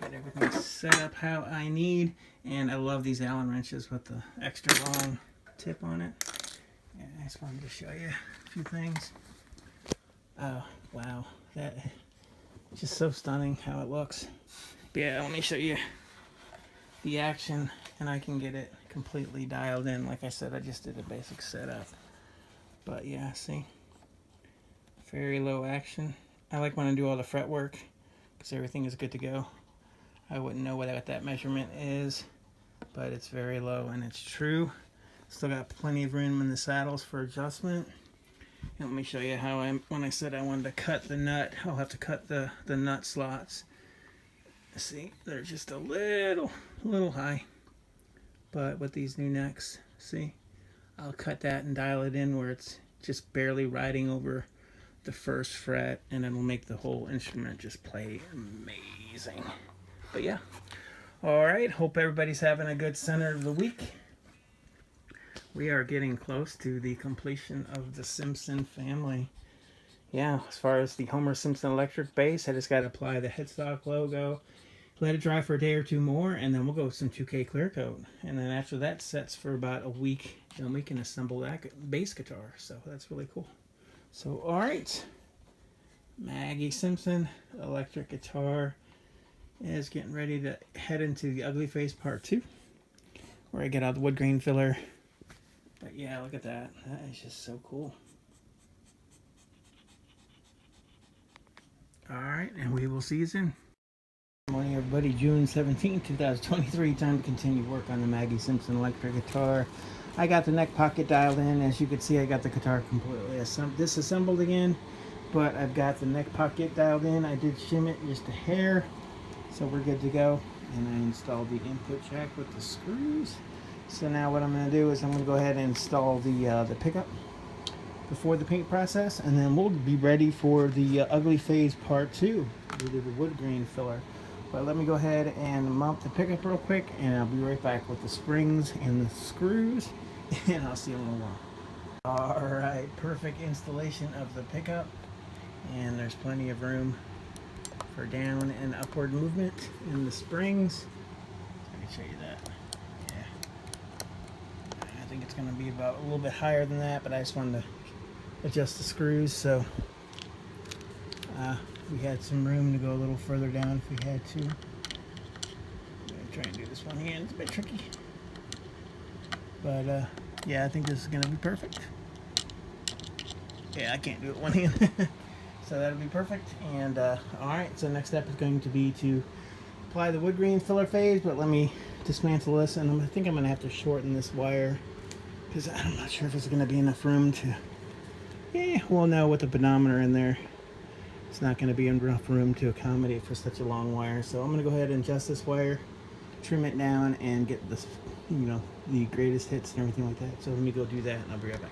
Got everything set up how I need. And I love these Allen wrenches with the extra long tip on it. Yeah, I just wanted to show you a few things. Oh, wow. That is just so stunning how it looks. But yeah, let me show you the action, and I can get it completely dialed in. Like I said, I just did a basic setup. But yeah, see? Very low action. I like when I do all the fret work because everything is good to go. I wouldn't know what that measurement is, but it's very low and it's true. Still got plenty of room in the saddles for adjustment. And let me show you how when I said I wanted to cut the nut, I'll have to cut the nut slots. See, they're just a little high. But with these new necks, see, I'll cut that and dial it in where it's just barely riding over the first fret, and it'll make the whole instrument just play amazing. But yeah, all right, hope everybody's having a good center of the week. We are getting close to the completion of the Simpson family. Yeah, as far as the Homer Simpson electric bass, I just got to apply the headstock logo, let it dry for a day or two more, and then we'll go with some 2K clear coat. And then after that sets for about a week, then we can assemble that bass guitar. So that's really cool. So, all right, Maggie Simpson electric guitar is getting ready to head into the ugly face part 2, where I get out the wood grain filler. But yeah, look at that. That is just so cool. All right, and we will see you soon. Good morning, everybody. June 17, 2023. Time to continue work on the Maggie Simpson electric guitar. I got the neck pocket dialed in. As you can see, I got the guitar completely disassembled again, but I've got the neck pocket dialed in. I did shim it just a hair, so we're good to go. And I installed the input jack with the screws. So now what I'm going to do is I'm going to go ahead and install the pickup before the paint process, and then we'll be ready for the ugly phase part 2. We do the wood grain filler. But let me go ahead and mount the pickup real quick, and I'll be right back with the springs and the screws, and I'll see you in a little while. Alright, perfect installation of the pickup, and there's plenty of room for down and upward movement in the springs. Let me show you that. Yeah, I think it's going to be about a little bit higher than that, but I just wanted to adjust the screws, so we had some room to go a little further down if we had to. I'm going to try and do this one hand. It's a bit tricky. But yeah, I think this is going to be perfect. Yeah, I can't do it one hand. So that'll be perfect. And alright, so next step is going to be to apply the wood grain filler phase, but let me dismantle this, and I think I'm going to have to shorten this wire because I'm not sure if it's going to be enough room to. Yeah, we'll know with the pedometer in there. It's not going to be enough room to accommodate for such a long wire. So I'm going to go ahead and adjust this wire, trim it down, and get this, the greatest hits and everything like that. So let me go do that, and I'll be right back.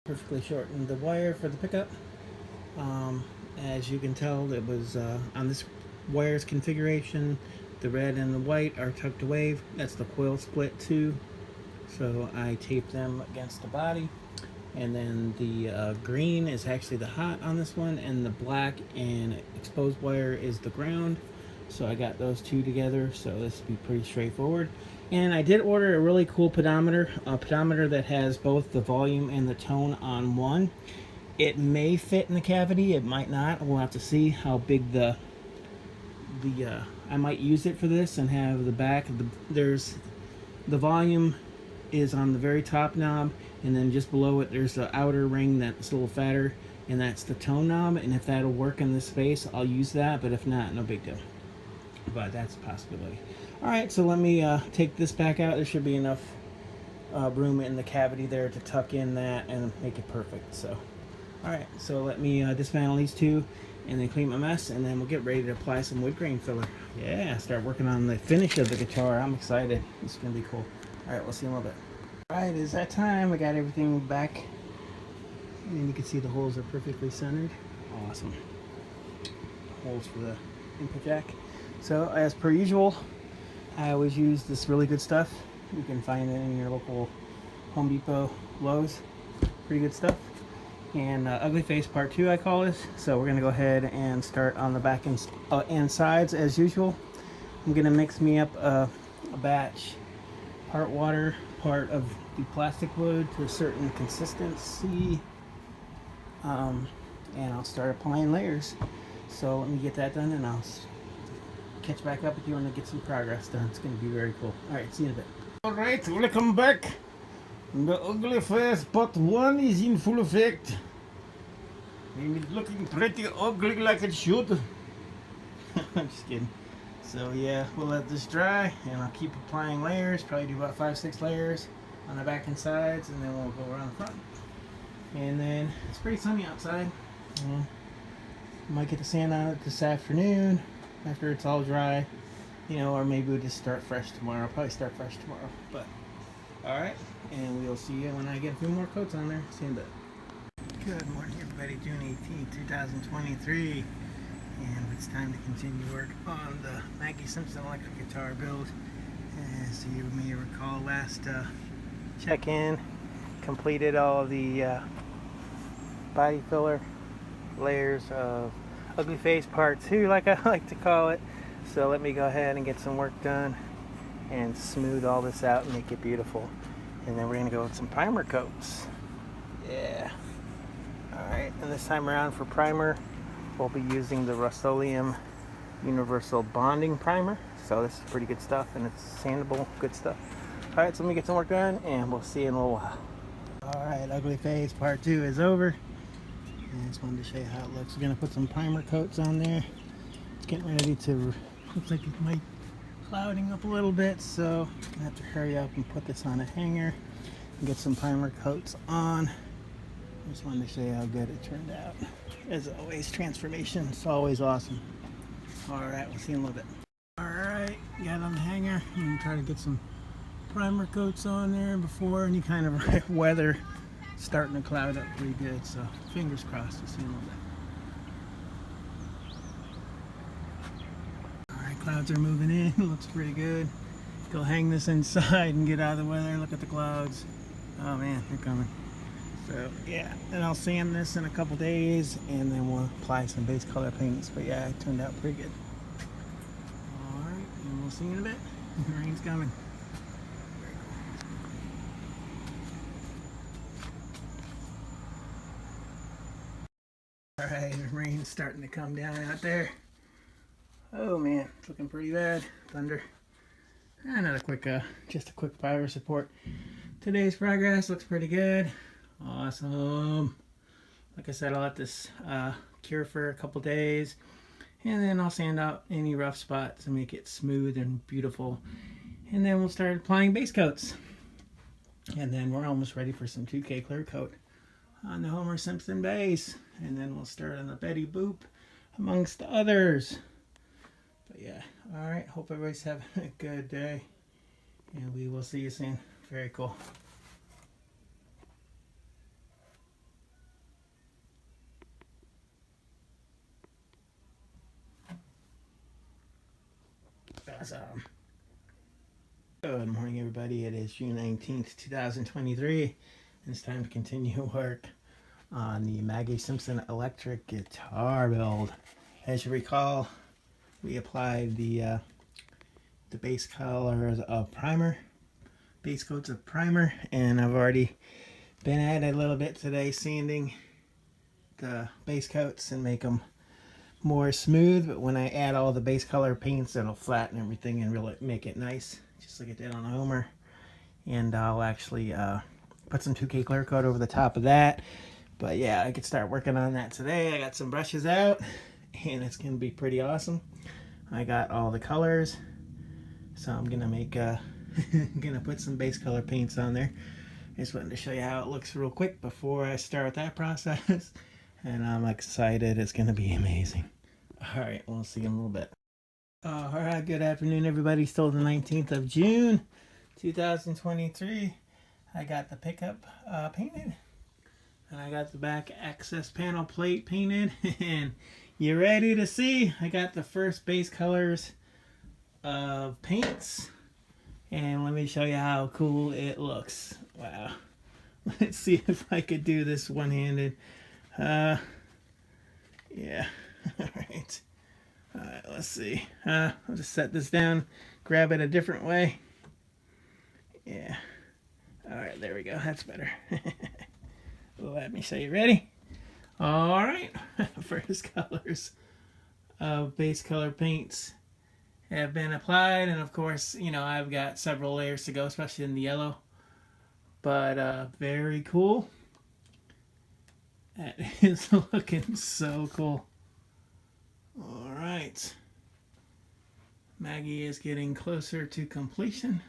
Perfectly shortened the wire for the pickup. As you can tell, it was on this wire's configuration, the red and the white are tucked away. That's the coil split too. So I taped them against the body. And then the green is actually the hot on this one, and the black and exposed wire is the ground. So I got those two together, so this will be pretty straightforward. And I did order a really cool pedometer, a pedometer that has both the volume and the tone on one. It may fit in the cavity, it might not. We'll have to see how big I might use it for this and have the back. There's the volume is on the very top knob, and then just below it there's the outer ring that's a little fatter, and that's the tone knob. And if that'll work in this space, I'll use that, but if not, no big deal. But that's a possibility. Alright, so let me take this back out. There should be enough room in the cavity there to tuck in that and make it perfect. So alright, so let me dismantle these two and then clean my mess, and then we'll get ready to apply some wood grain filler. Yeah, start working on the finish of the guitar. I'm excited. It's gonna be cool. Alright, we'll see in a little bit. Alright, it's that time. I got everything back, and you can see the holes are perfectly centered. Awesome. Holes for the input jack. So as per usual, I always use this really good stuff. You can find it in your local Home Depot, Lowe's. Pretty good stuff. And ugly face part 2, I call this. So we're gonna go ahead and start on the back and sides as usual. I'm gonna mix me up a batch, part water, part of the plastic wood to a certain consistency, and I'll start applying layers. So let me get that done, and I'll catch back up with you when I get some progress done. It's going to be very cool. Alright, see you in a bit. Alright, welcome back. The ugly face part 1 is in full effect. And it's looking pretty ugly like it should. I'm just kidding. So yeah, we'll let this dry, and I'll keep applying layers. Probably do about 5-6 layers on the back and sides, and then we'll go around the front. And then it's pretty sunny outside. Might get the sand on it this afternoon after it's all dry, or maybe we'll just start fresh tomorrow. I'll probably start fresh tomorrow. But alright, and we'll see you when I get a few more coats on there. See you in a bit. Good morning, everybody. June 18th, 2023. And it's time to continue work on the Maggie Simpson electric guitar build. So you may recall last check-in, completed all of the body filler layers of ugly face part 2, like I like to call it. So let me go ahead and get some work done and smooth all this out and make it beautiful. And then we're going to go with some primer coats. Yeah. Alright, and this time around for primer, we'll be using the Rust-Oleum Universal Bonding Primer. So this is pretty good stuff, and it's sandable, good stuff. Alright, so let me get some work done, and we'll see you in a little while. Alright, ugly face part 2 is over. And I just wanted to show you how it looks. We're going to put some primer coats on there. It's getting ready to, looks like it might clouding up a little bit, so I'm going to have to hurry up and put this on a hanger and get some primer coats on. I just wanted to show you how good it turned out. As always, transformation is always awesome. Alright, we'll see you in a little bit. Alright, got it on the hanger. I'm going to try to get some primer coats on there before any kind of weather starting to cloud up pretty good. So fingers crossed, we'll see you in a little bit. Alright, clouds are moving in. Looks pretty good. Go hang this inside and get out of the weather. Look at the clouds. Oh man, they're coming. So yeah, and I'll sand this in a couple days, and then we'll apply some base color paints. But yeah, it turned out pretty good. Alright, and we'll see you in a bit. The rain's coming. Alright, the rain's starting to come down out there. Oh man, it's looking pretty bad. Thunder. Another quick, just a quick progress report. Today's progress looks pretty good. Awesome. Like I said, I'll let this cure for a couple days, and then I'll sand out any rough spots and make it smooth and beautiful, and then we'll start applying base coats. And then we're almost ready for some 2K clear coat on the Homer Simpson base. And then we'll start on the Betty Boop, amongst others. But yeah, alright, hope everybody's having a good day. And we will see you soon. Very cool. Awesome. Good morning, everybody. It is June 19th, 2023. And it's time to continue work on the Maggie Simpson electric guitar build. As you recall, we applied the base colors of primer, base coats of primer, and I've already been at it a little bit today, sanding the base coats and make them more smooth. But when I add all the base color paints, it'll flatten everything and really make it nice, just like it did on the Homer. And I'll actually put some 2K clear coat over the top of that. But yeah, I could start working on that today. I got some brushes out, and it's gonna be pretty awesome. I got all the colors, so I'm gonna make gonna put some base color paints on there. I just wanted to show you how it looks real quick before I start that process. And I'm excited. It's gonna be amazing. All right, we'll see you in a little bit. All right, good afternoon, everybody. Still the 19th of June, 2023. I got the pickup painted, and I got the back access panel plate painted. And you ready to see? I got the first base colors of paints, and let me show you how cool it looks. Wow. Let's see if I could do this one-handed. Yeah. All right. All right, let's see. I'll just set this down, grab it a different way. Yeah. All right, there we go. That's better. Let me show you. Ready? All right. First colors of base color paints have been applied, and of course, you know, I've got several layers to go, especially in the yellow. But very cool. That is looking so cool. All right. Maggie is getting closer to completion.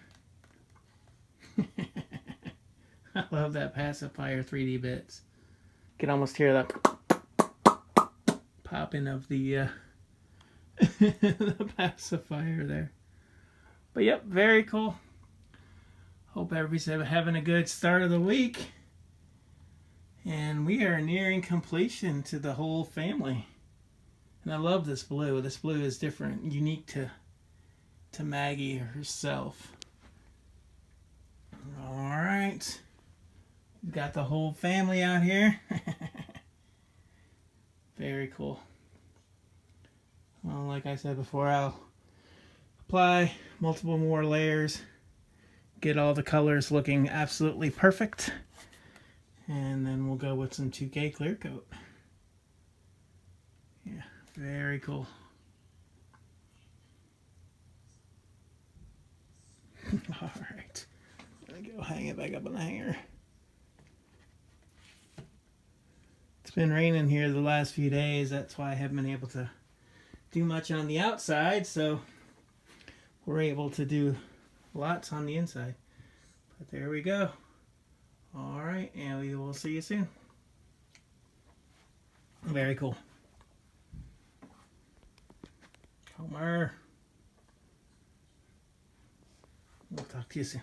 I love that pacifier 3D bits. You can almost hear the popping of the, the pacifier there. But yep, very cool. Hope everybody's having a good start of the week. And we are nearing completion to the whole family. And I love this blue. This blue is different, unique to Maggie herself. All right. We've got the whole family out here. Very cool. Well, like I said before, I'll apply multiple more layers, get all the colors looking absolutely perfect, and then we'll go with some 2K clear coat. Yeah, very cool. All right, let me go hang it back up on the hanger. It's been raining here the last few days. That's why I haven't been able to do much on the outside, so we're able to do lots on the inside. But there we go. All right, and we will see you soon. Very cool. Homer. We'll talk to you soon.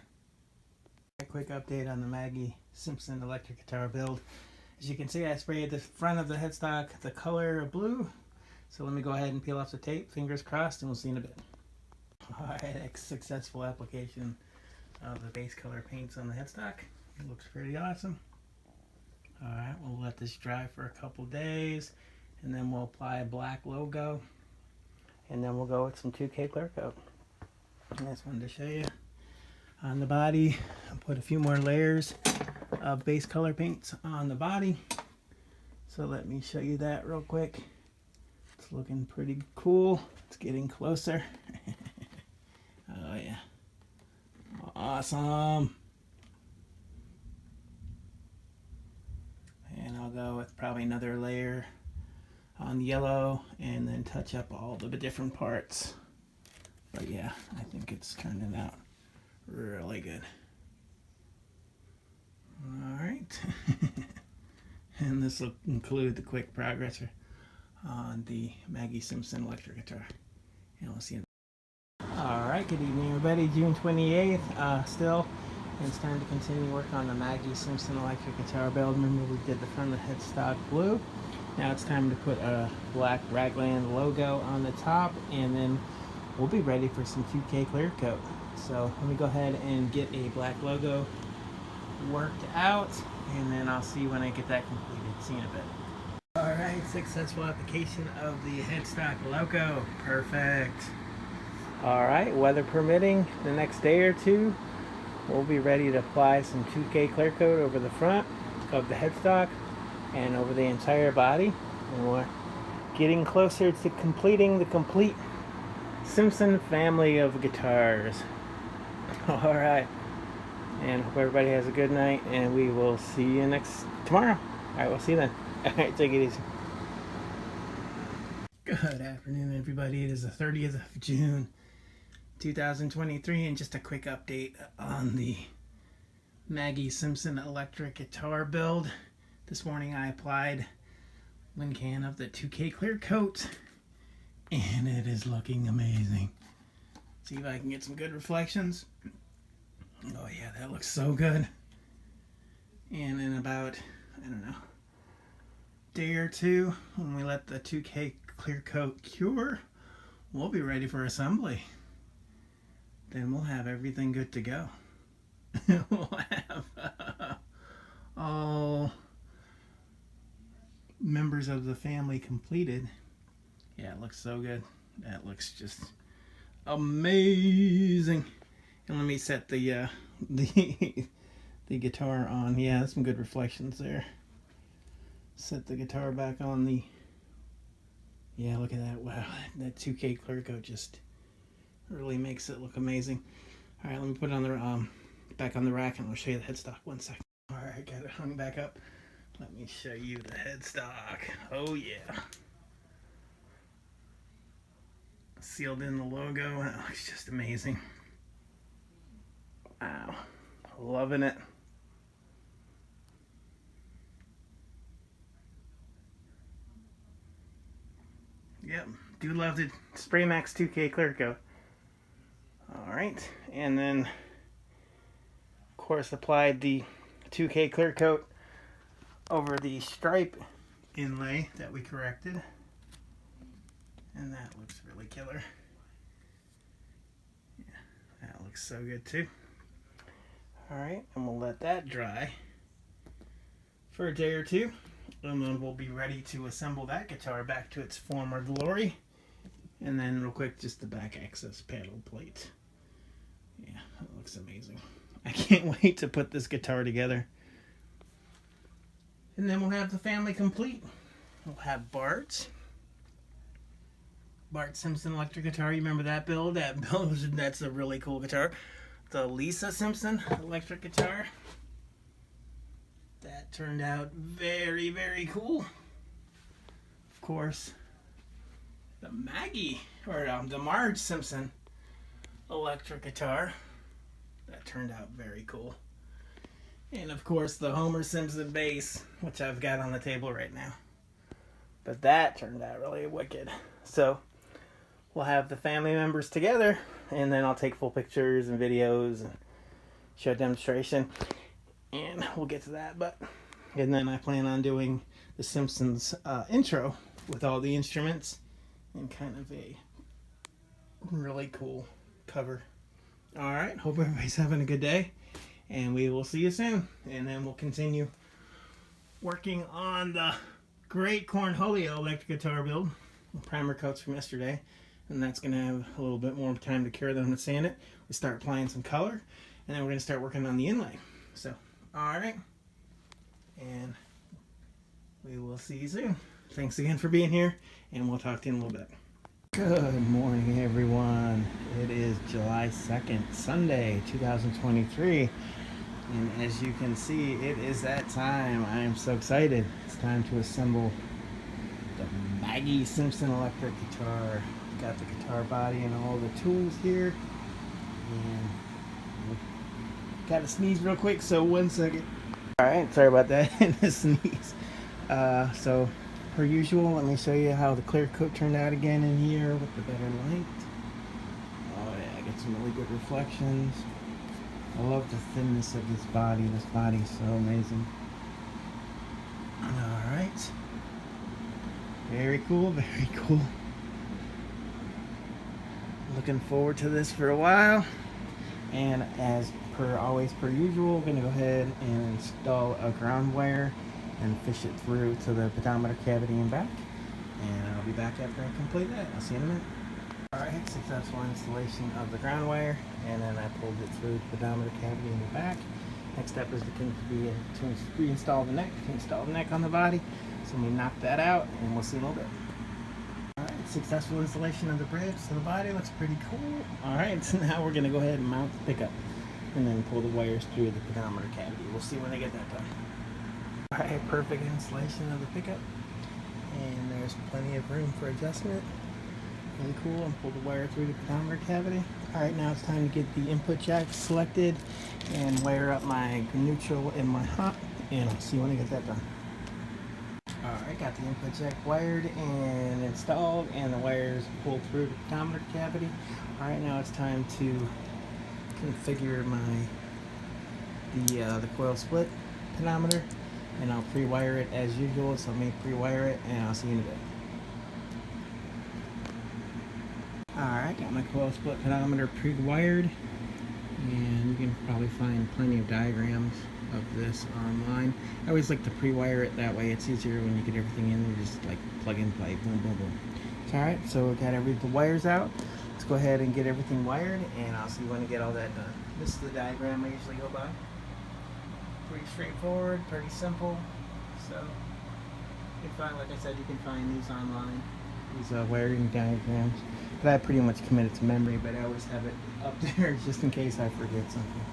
A quick update on the Maggie Simpson electric guitar build. As you can see, I sprayed the front of the headstock the color of blue. So let me go ahead and peel off the tape. Fingers crossed, and we'll see in a bit. All right, a successful application of the base color paints on the headstock. It looks pretty awesome. All right, we'll let this dry for a couple days, and then we'll apply a black logo, and then we'll go with some 2K clear coat. I just wanted to show you on the body. I'll put a few more layers of base color paints on the body. So let me show you that real quick. It's looking pretty cool. It's getting closer. Oh yeah. Awesome. And I'll go with probably another layer on the yellow and then touch up all the different parts. But yeah, I think it's turning out really good. Alright. And this will include the quick progress on the Maggie Simpson electric guitar. And we'll see you. Alright, good evening everybody. June 28th. Still, it's time to continue work on the Maggie Simpson electric guitar build. Remember we did the front of the headstock blue. Now it's time to put a black Ragland logo on the top, and then we'll be ready for some 2K clear coat. So let me go ahead and get a black logo worked out, and then I'll see you when I get that completed. See you in a bit. Alright, successful application of the headstock logo. Perfect. Alright, weather permitting, the next day or two, we'll be ready to apply some 2K clear coat over the front of the headstock and over the entire body. And we're getting closer to completing the complete Simpson family of guitars. Alright, and hope everybody has a good night, and we will see you tomorrow. Alright, we'll see you then. Alright, take it easy. Good afternoon everybody. It is the 30th of June 2023, and just a quick update on the Maggie Simpson electric guitar build. This morning I applied 1 can of the 2K clear coat, and it is looking amazing. See if I can get some good reflections. Oh yeah, that looks so good. And in about, I don't know, day or two, when we let the 2K clear coat cure, we'll be ready for assembly. Then we'll have everything good to go. We'll have all members of the family completed. Yeah, it looks so good. That looks just amazing. And let me set the guitar on. Yeah, some good reflections there. Set the guitar back on the. Yeah, look at that. Wow, that 2K clear coat just really makes it look amazing. All right, let me put it on the back on the rack, and I'll show you the headstock. 1 second. All right, got it hung back up. Let me show you the headstock. Oh yeah. Sealed in the logo. That looks just amazing. Wow, loving it. Yep, do love the Spray Max 2K clear coat. Alright, and then of course applied the 2K clear coat over the stripe inlay that we corrected, and that looks really killer. Yeah, that looks so good too. Alright, and we'll let that dry for a day or two, and then we'll be ready to assemble that guitar back to its former glory. And then real quick, just the back access paddle plate. Yeah, that looks amazing. I can't wait to put this guitar together. And then we'll have the family complete. We'll have Bart Simpson electric guitar. You remember that build? That's a really cool guitar. The Lisa Simpson electric guitar. That turned out very, very cool. Of course, the Maggie, or the Marge Simpson electric guitar. That turned out very cool. And of course, the Homer Simpson bass, which I've got on the table right now. But that turned out really wicked. So we'll have the family members together, and then I'll take full pictures and videos and show a demonstration, and we'll get to that. And then I plan on doing the Simpsons intro with all the instruments and kind of a really cool cover. Alright, hope everybody's having a good day, and we will see you soon. And then we'll continue working on the great Cornholio electric guitar build. Primer coats from yesterday, and that's going to have a little bit more time to cure them and sand it. We start applying some color, and then we're going to start working on the inlay. So, alright, and we will see you soon. Thanks again for being here, and we'll talk to you in a little bit. Good morning, everyone. It is July 2nd, Sunday, 2023. And as you can see, it is that time. I am so excited. It's time to assemble the Maggie Simpson electric guitar. Got the guitar body and all the tools here. And gotta sneeze real quick, so 1 second. Alright, sorry about that. The sneeze. So, per usual, let me show you how the clear coat turned out again in here with the better light. Oh yeah, I get some really good reflections. I love the thinness of this body. This body's so amazing. Alright. Very cool, very cool. Looking forward to this for a while. And as always per usual, we're going to go ahead and install a ground wire and fish it through to the pedometer cavity and back. And I'll be back after I complete that. I'll see you in a minute. Alright, successful installation of the ground wire, and then I pulled it through the pedometer cavity in the back. Next step is to reinstall the neck, to install the neck on the body. So let me knock that out and we'll see in a little bit. Alright, successful installation of the bridge to the body. Looks pretty cool. Alright, so now we're going to go ahead and mount the pickup and then pull the wires through the pedometer cavity. We'll see when I get that done. Alright, perfect installation of the pickup. And there's plenty of room for adjustment. Really cool. And pull the wire through the pedometer cavity. Alright, now it's time to get the input jack selected and wire up my neutral and my hot. And I'll see when I get that done. Alright, got the input jack wired and installed, and the wires pulled through the pedometer cavity. Alright, now it's time to configure the coil split pedometer, and I'll pre-wire it as usual. So let me pre-wire it and I'll see you in a bit. Alright, got my coil split pedometer pre-wired, and you can probably find plenty of diagrams of this online. I always like to pre-wire it, that way it's easier when you get everything in. You just like plug and play, boom boom boom. Alright, so we got the wires out. Let's go ahead and get everything wired, and I'll see when I get all that done. This is the diagram I usually go by. Pretty straightforward, pretty simple. So you can find, like I said, you can find these online, these wiring diagrams. But I pretty much committed to memory, but I always have it up there just in case I forget something.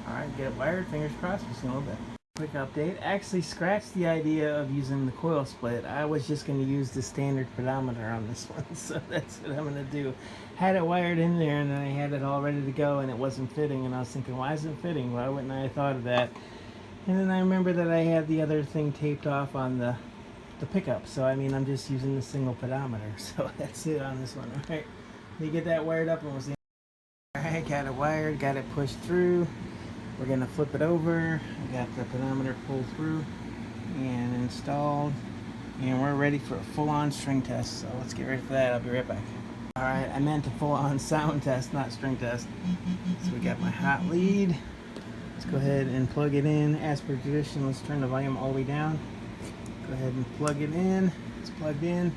Alright, get it wired, fingers crossed, we'll see in a little bit. Quick update, actually scratched the idea of using the coil split. I was just going to use the standard pedometer on this one, so that's what I'm going to do. Had it wired in there, and then I had it all ready to go, and it wasn't fitting, and I was thinking, why isn't it fitting? Why wouldn't I have thought of that? And then I remember that I had the other thing taped off on the pickup, so I mean, I'm just using the single pedometer, so that's it on this one. Alright, let me get that wired up and we'll see. Alright, got it wired, got it pushed through. We're going to flip it over. I got the pedometer pulled through and installed, and we're ready for a full-on string test. So let's get ready for that. I'll be right back. Alright, I meant a full-on sound test, not string test. So we got my hot lead. Let's go ahead and plug it in. As per tradition, let's turn the volume all the way down. Go ahead and plug it in. It's plugged in,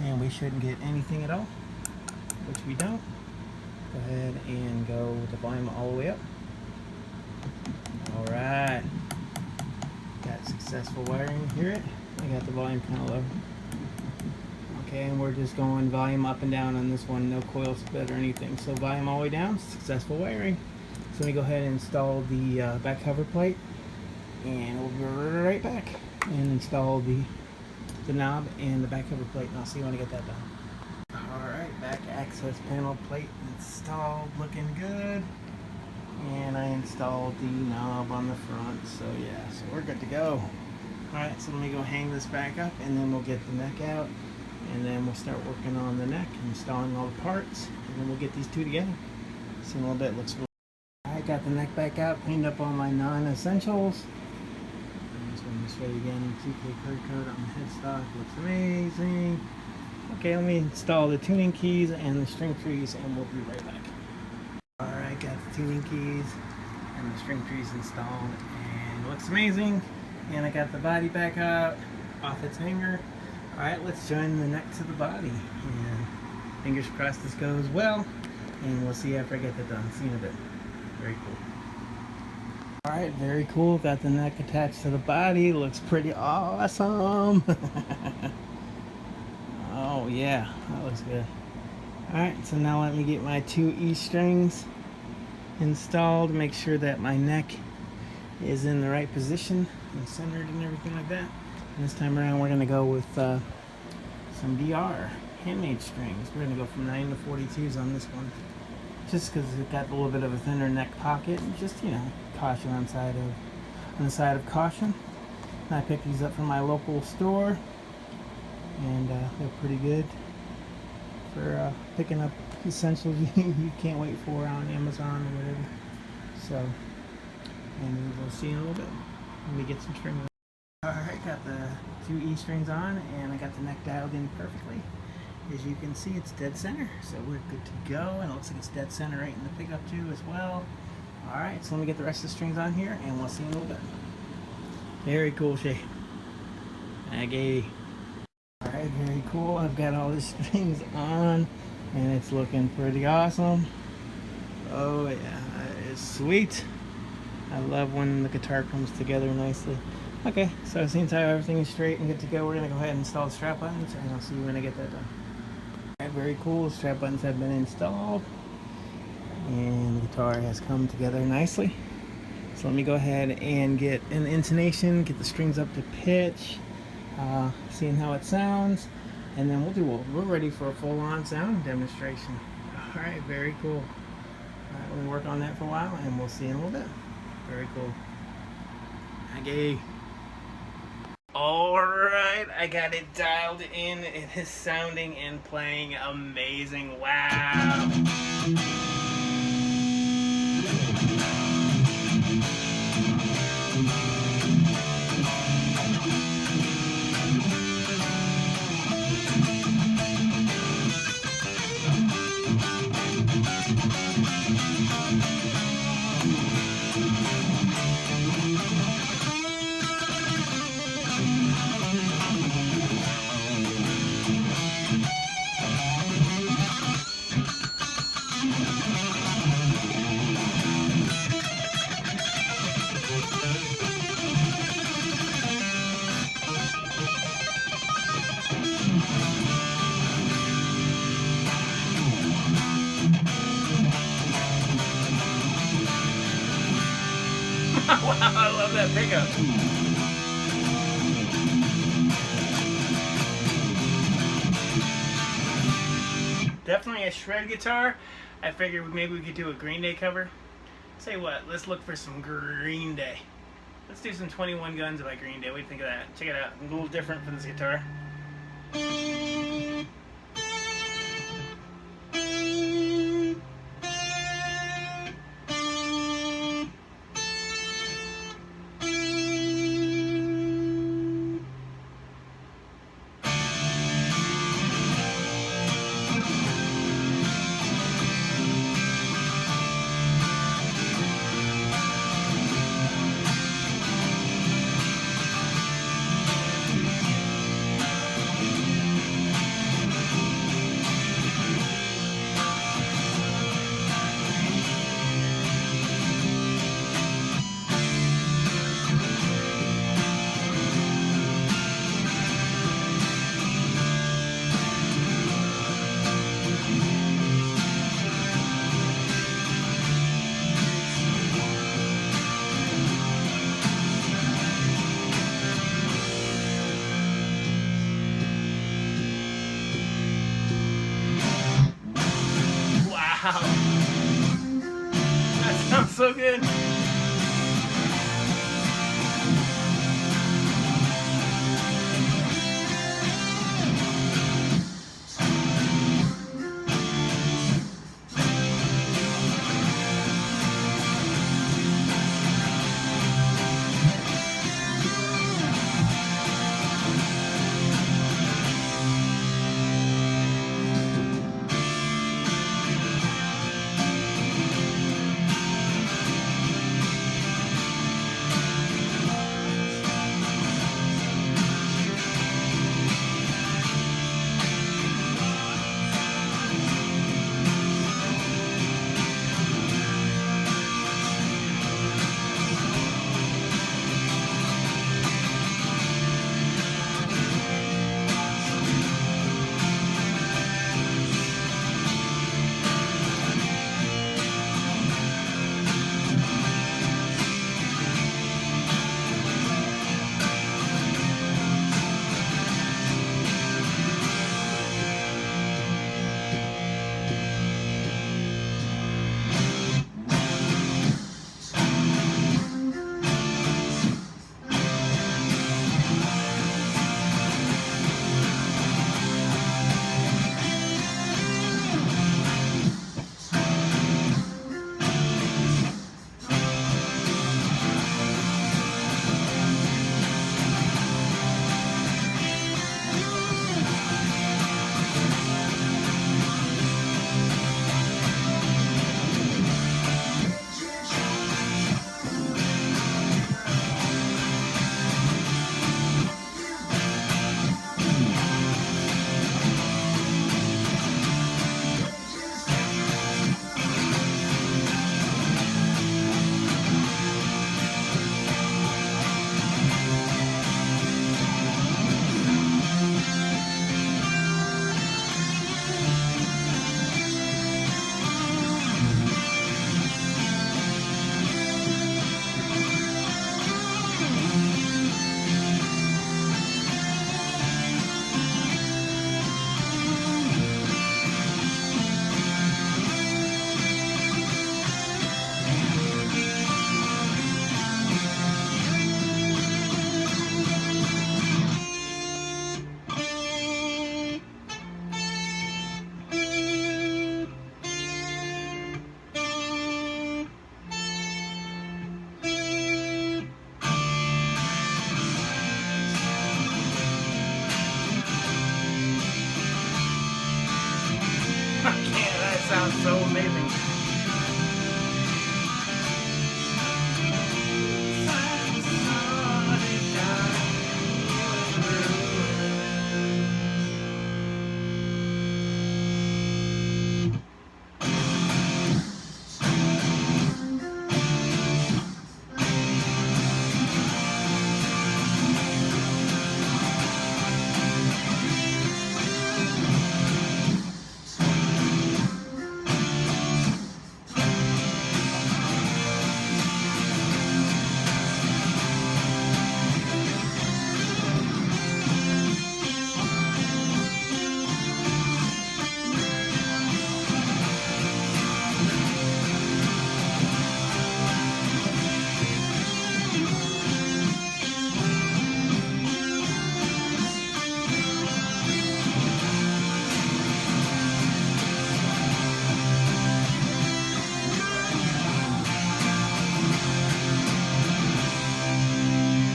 and we shouldn't get anything at all, which we don't. Go ahead and go with the volume all the way up. Alright, got successful wiring. Hear it? I got the volume kind of low. Okay, and we're just going volume up and down on this one, no coil split or anything. So volume all the way down, successful wiring. So let me go ahead and install the back cover plate, and we'll be right back and install the knob and the back cover plate, and I'll see you when I get that done. Alright, back access panel plate installed, looking good. And I installed the knob on the front, so yeah, so we're good to go. Alright, so let me go hang this back up, and then we'll get the neck out, and then we'll start working on the neck, installing all the parts, and then we'll get these two together. See in a little bit, looks really good. I got the neck back out, cleaned up all my non-essentials. I just want to show you again, 2K clear coat on the headstock, looks amazing. Okay, let me install the tuning keys and the string trees, and we'll be right back. Alright, got the tuning keys and the string trees installed, and it looks amazing. And I got the body back out off its hanger. Alright, let's join the neck to the body, and fingers crossed this goes well, and we'll see after I get that done. See you in a bit. Very cool. Alright, very cool. Got the neck attached to the body. Looks pretty awesome. Oh yeah, that looks good. Alright, so now let me get my two E strings installed, make sure that my neck is in the right position and centered and everything like that. And this time around we're going to go with some DR handmade strings. We're going to go from 9 to 42s on this one, just because it got a little bit of a thinner neck pocket, and just, you know, caution on side on the side of caution. I picked these up from my local store, and they're pretty good for picking up essentials you can't wait for on Amazon or whatever. So, and we'll see in a little bit. Let me get some string. Alright, got the 2 E strings on, and I got the neck dialed in perfectly. As you can see, it's dead center, so we're good to go, and it looks like it's dead center right in the pickup too as well. Alright, so let me get the rest of the strings on here, and we'll see in a little bit. Very cool shape. Maggie. Alright, very cool. I've got all the strings on, and it's looking pretty awesome. Oh yeah, that is sweet. I love when the guitar comes together nicely. Okay, so since everything is straight and good to go, we're going to go ahead and install the strap buttons, and I'll see you when I get that done. Alright, very cool. The strap buttons have been installed, and the guitar has come together nicely. So let me go ahead and get an intonation, get the strings up to pitch, seeing how it sounds, and then we're ready for a full-on sound demonstration. Alright, very cool. Alright, we'll work on that for a while, and we'll see you in a little bit. Very cool. Maggie. Alright, I got it dialed in. It is sounding and playing amazing. Wow. Wow, I love that pickup. Definitely a shred guitar. I figured maybe we could do a Green Day cover. Say what, let's look for some Green Day. Let's do some 21 Guns by Green Day. What do you think of that? Check it out. A little different for this guitar. Wow. That sounds so good. amazing.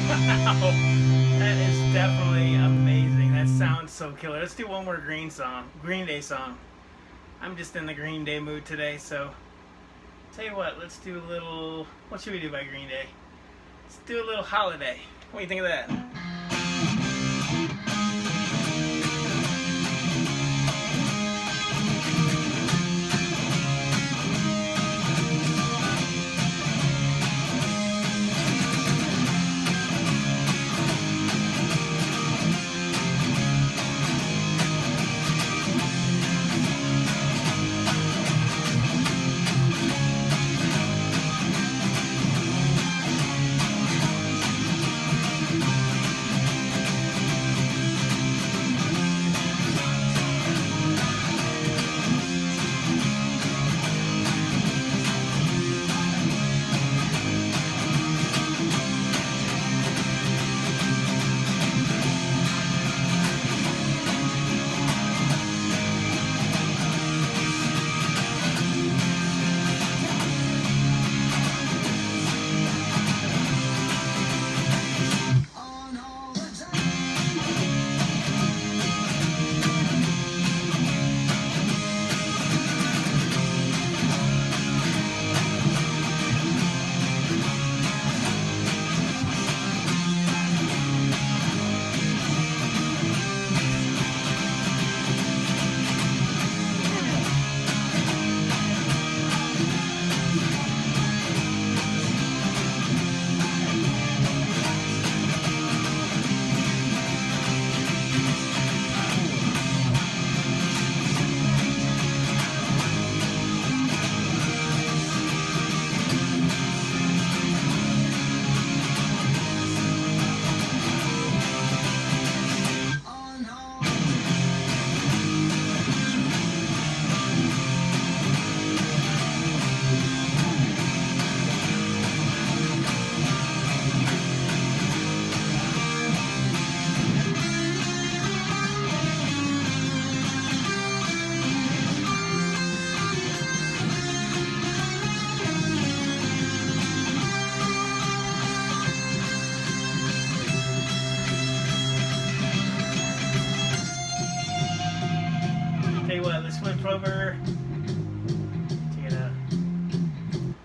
Wow, that is definitely amazing. That sounds so killer. Let's do one more Green Day song. I'm just in the Green Day mood today, so tell you what, let's do a little, what should we do by Green Day? Let's do a little Holiday. What do you think of that? Tell you what, let's flip over to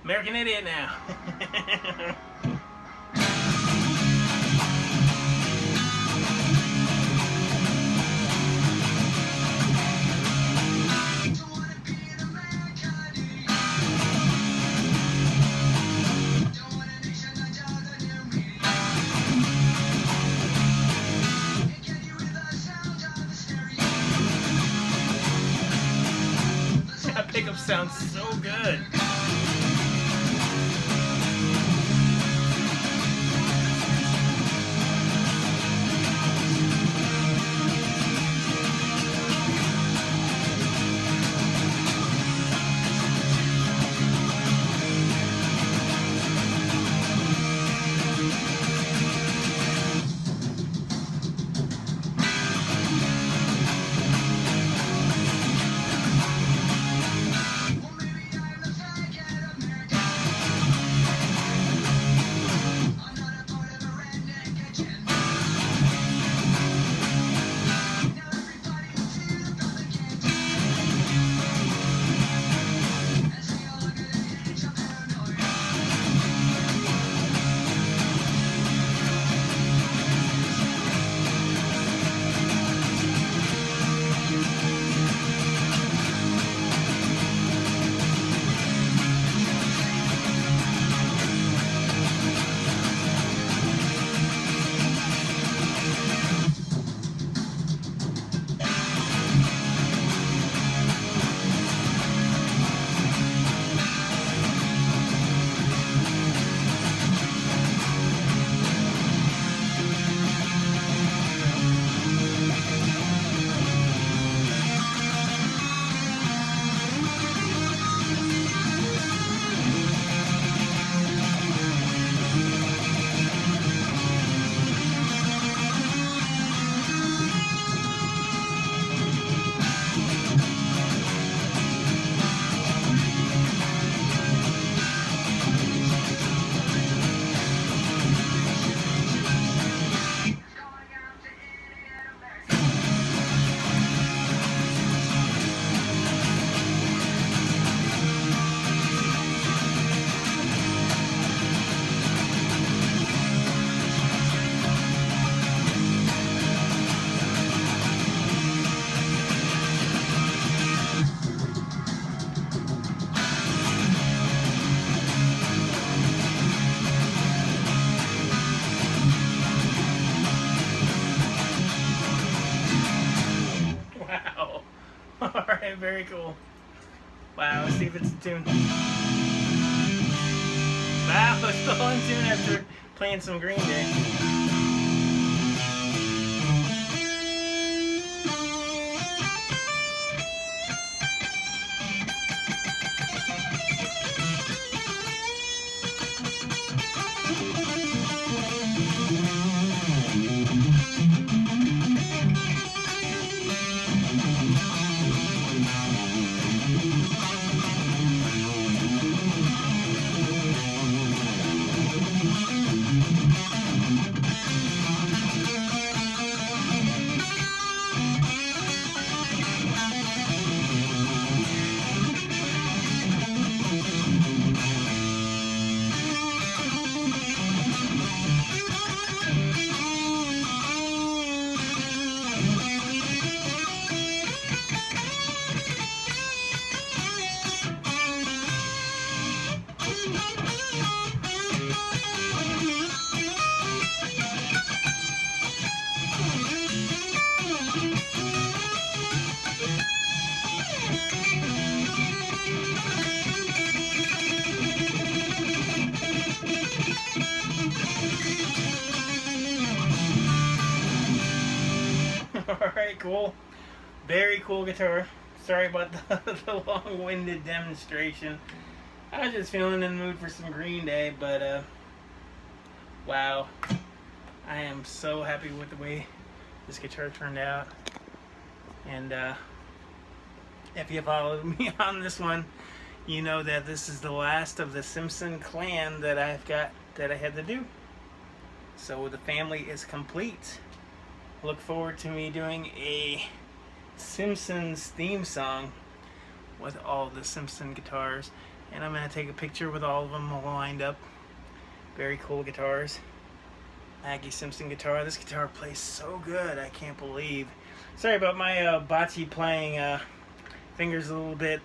American Idiot now. That pickup sounds so good. Very cool. Wow, let's see if it's in tune. Wow, it's still in tune after playing some Green Day. Alright, cool. Very cool guitar. Sorry about the long-winded demonstration. I was just feeling in the mood for some Green Day, but wow. I am so happy with the way this guitar turned out. And if you followed me on this one, you know that this is the last of the Simpson clan that I had to do. So the family is complete. Look forward to me doing a Simpsons theme song with all the Simpson guitars, and I'm going to take a picture with all of them all lined up. Very cool guitars. Maggie Simpson guitar. This guitar plays so good, I can't believe. Sorry about my bocce playing. Fingers a little bit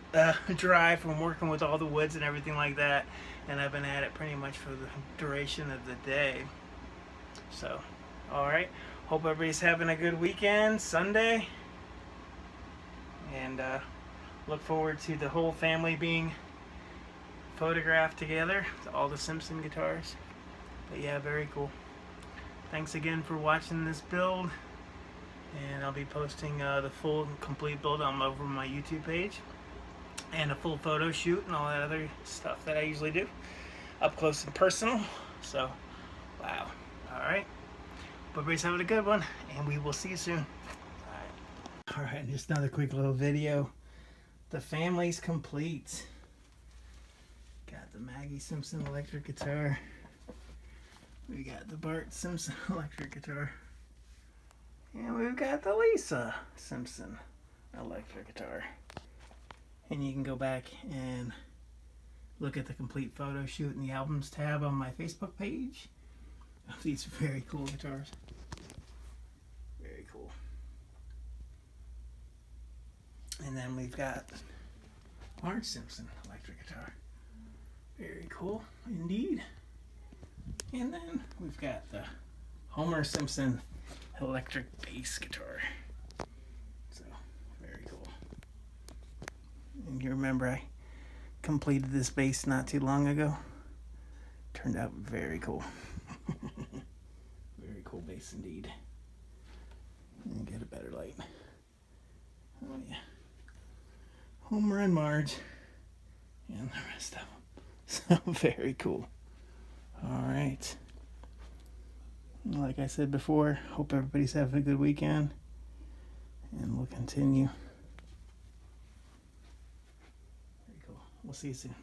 dry from working with all the woods and everything like that, and I've been at it pretty much for the duration of the day. So, alright. Hope everybody's having a good weekend, Sunday. And look forward to the whole family being photographed together, all the Simpson guitars. But yeah, very cool. Thanks again for watching this build. And I'll be posting the full complete build over my YouTube page. And a full photo shoot and all that other stuff that I usually do. Up close and personal. So, wow. Alright. Hope everybody's having a good one, and we will see you soon. Alright, just another quick little video. The family's complete. Got the Maggie Simpson electric guitar. We got the Bart Simpson electric guitar. And we've got the Lisa Simpson electric guitar. And you can go back and look at the complete photo shoot in the albums tab on my Facebook page. These very cool guitars. Very cool. And then we've got Marge Simpson electric guitar. Very cool indeed. And then we've got the Homer Simpson electric bass guitar. So, very cool. And you remember I completed this bass not too long ago. Turned out very cool. Very cool bass indeed. Let me get a better light. Oh yeah. Homer and Marge. And the rest of them. So very cool. Alright. Like I said before, hope everybody's having a good weekend. And we'll continue. Very cool. We'll see you soon.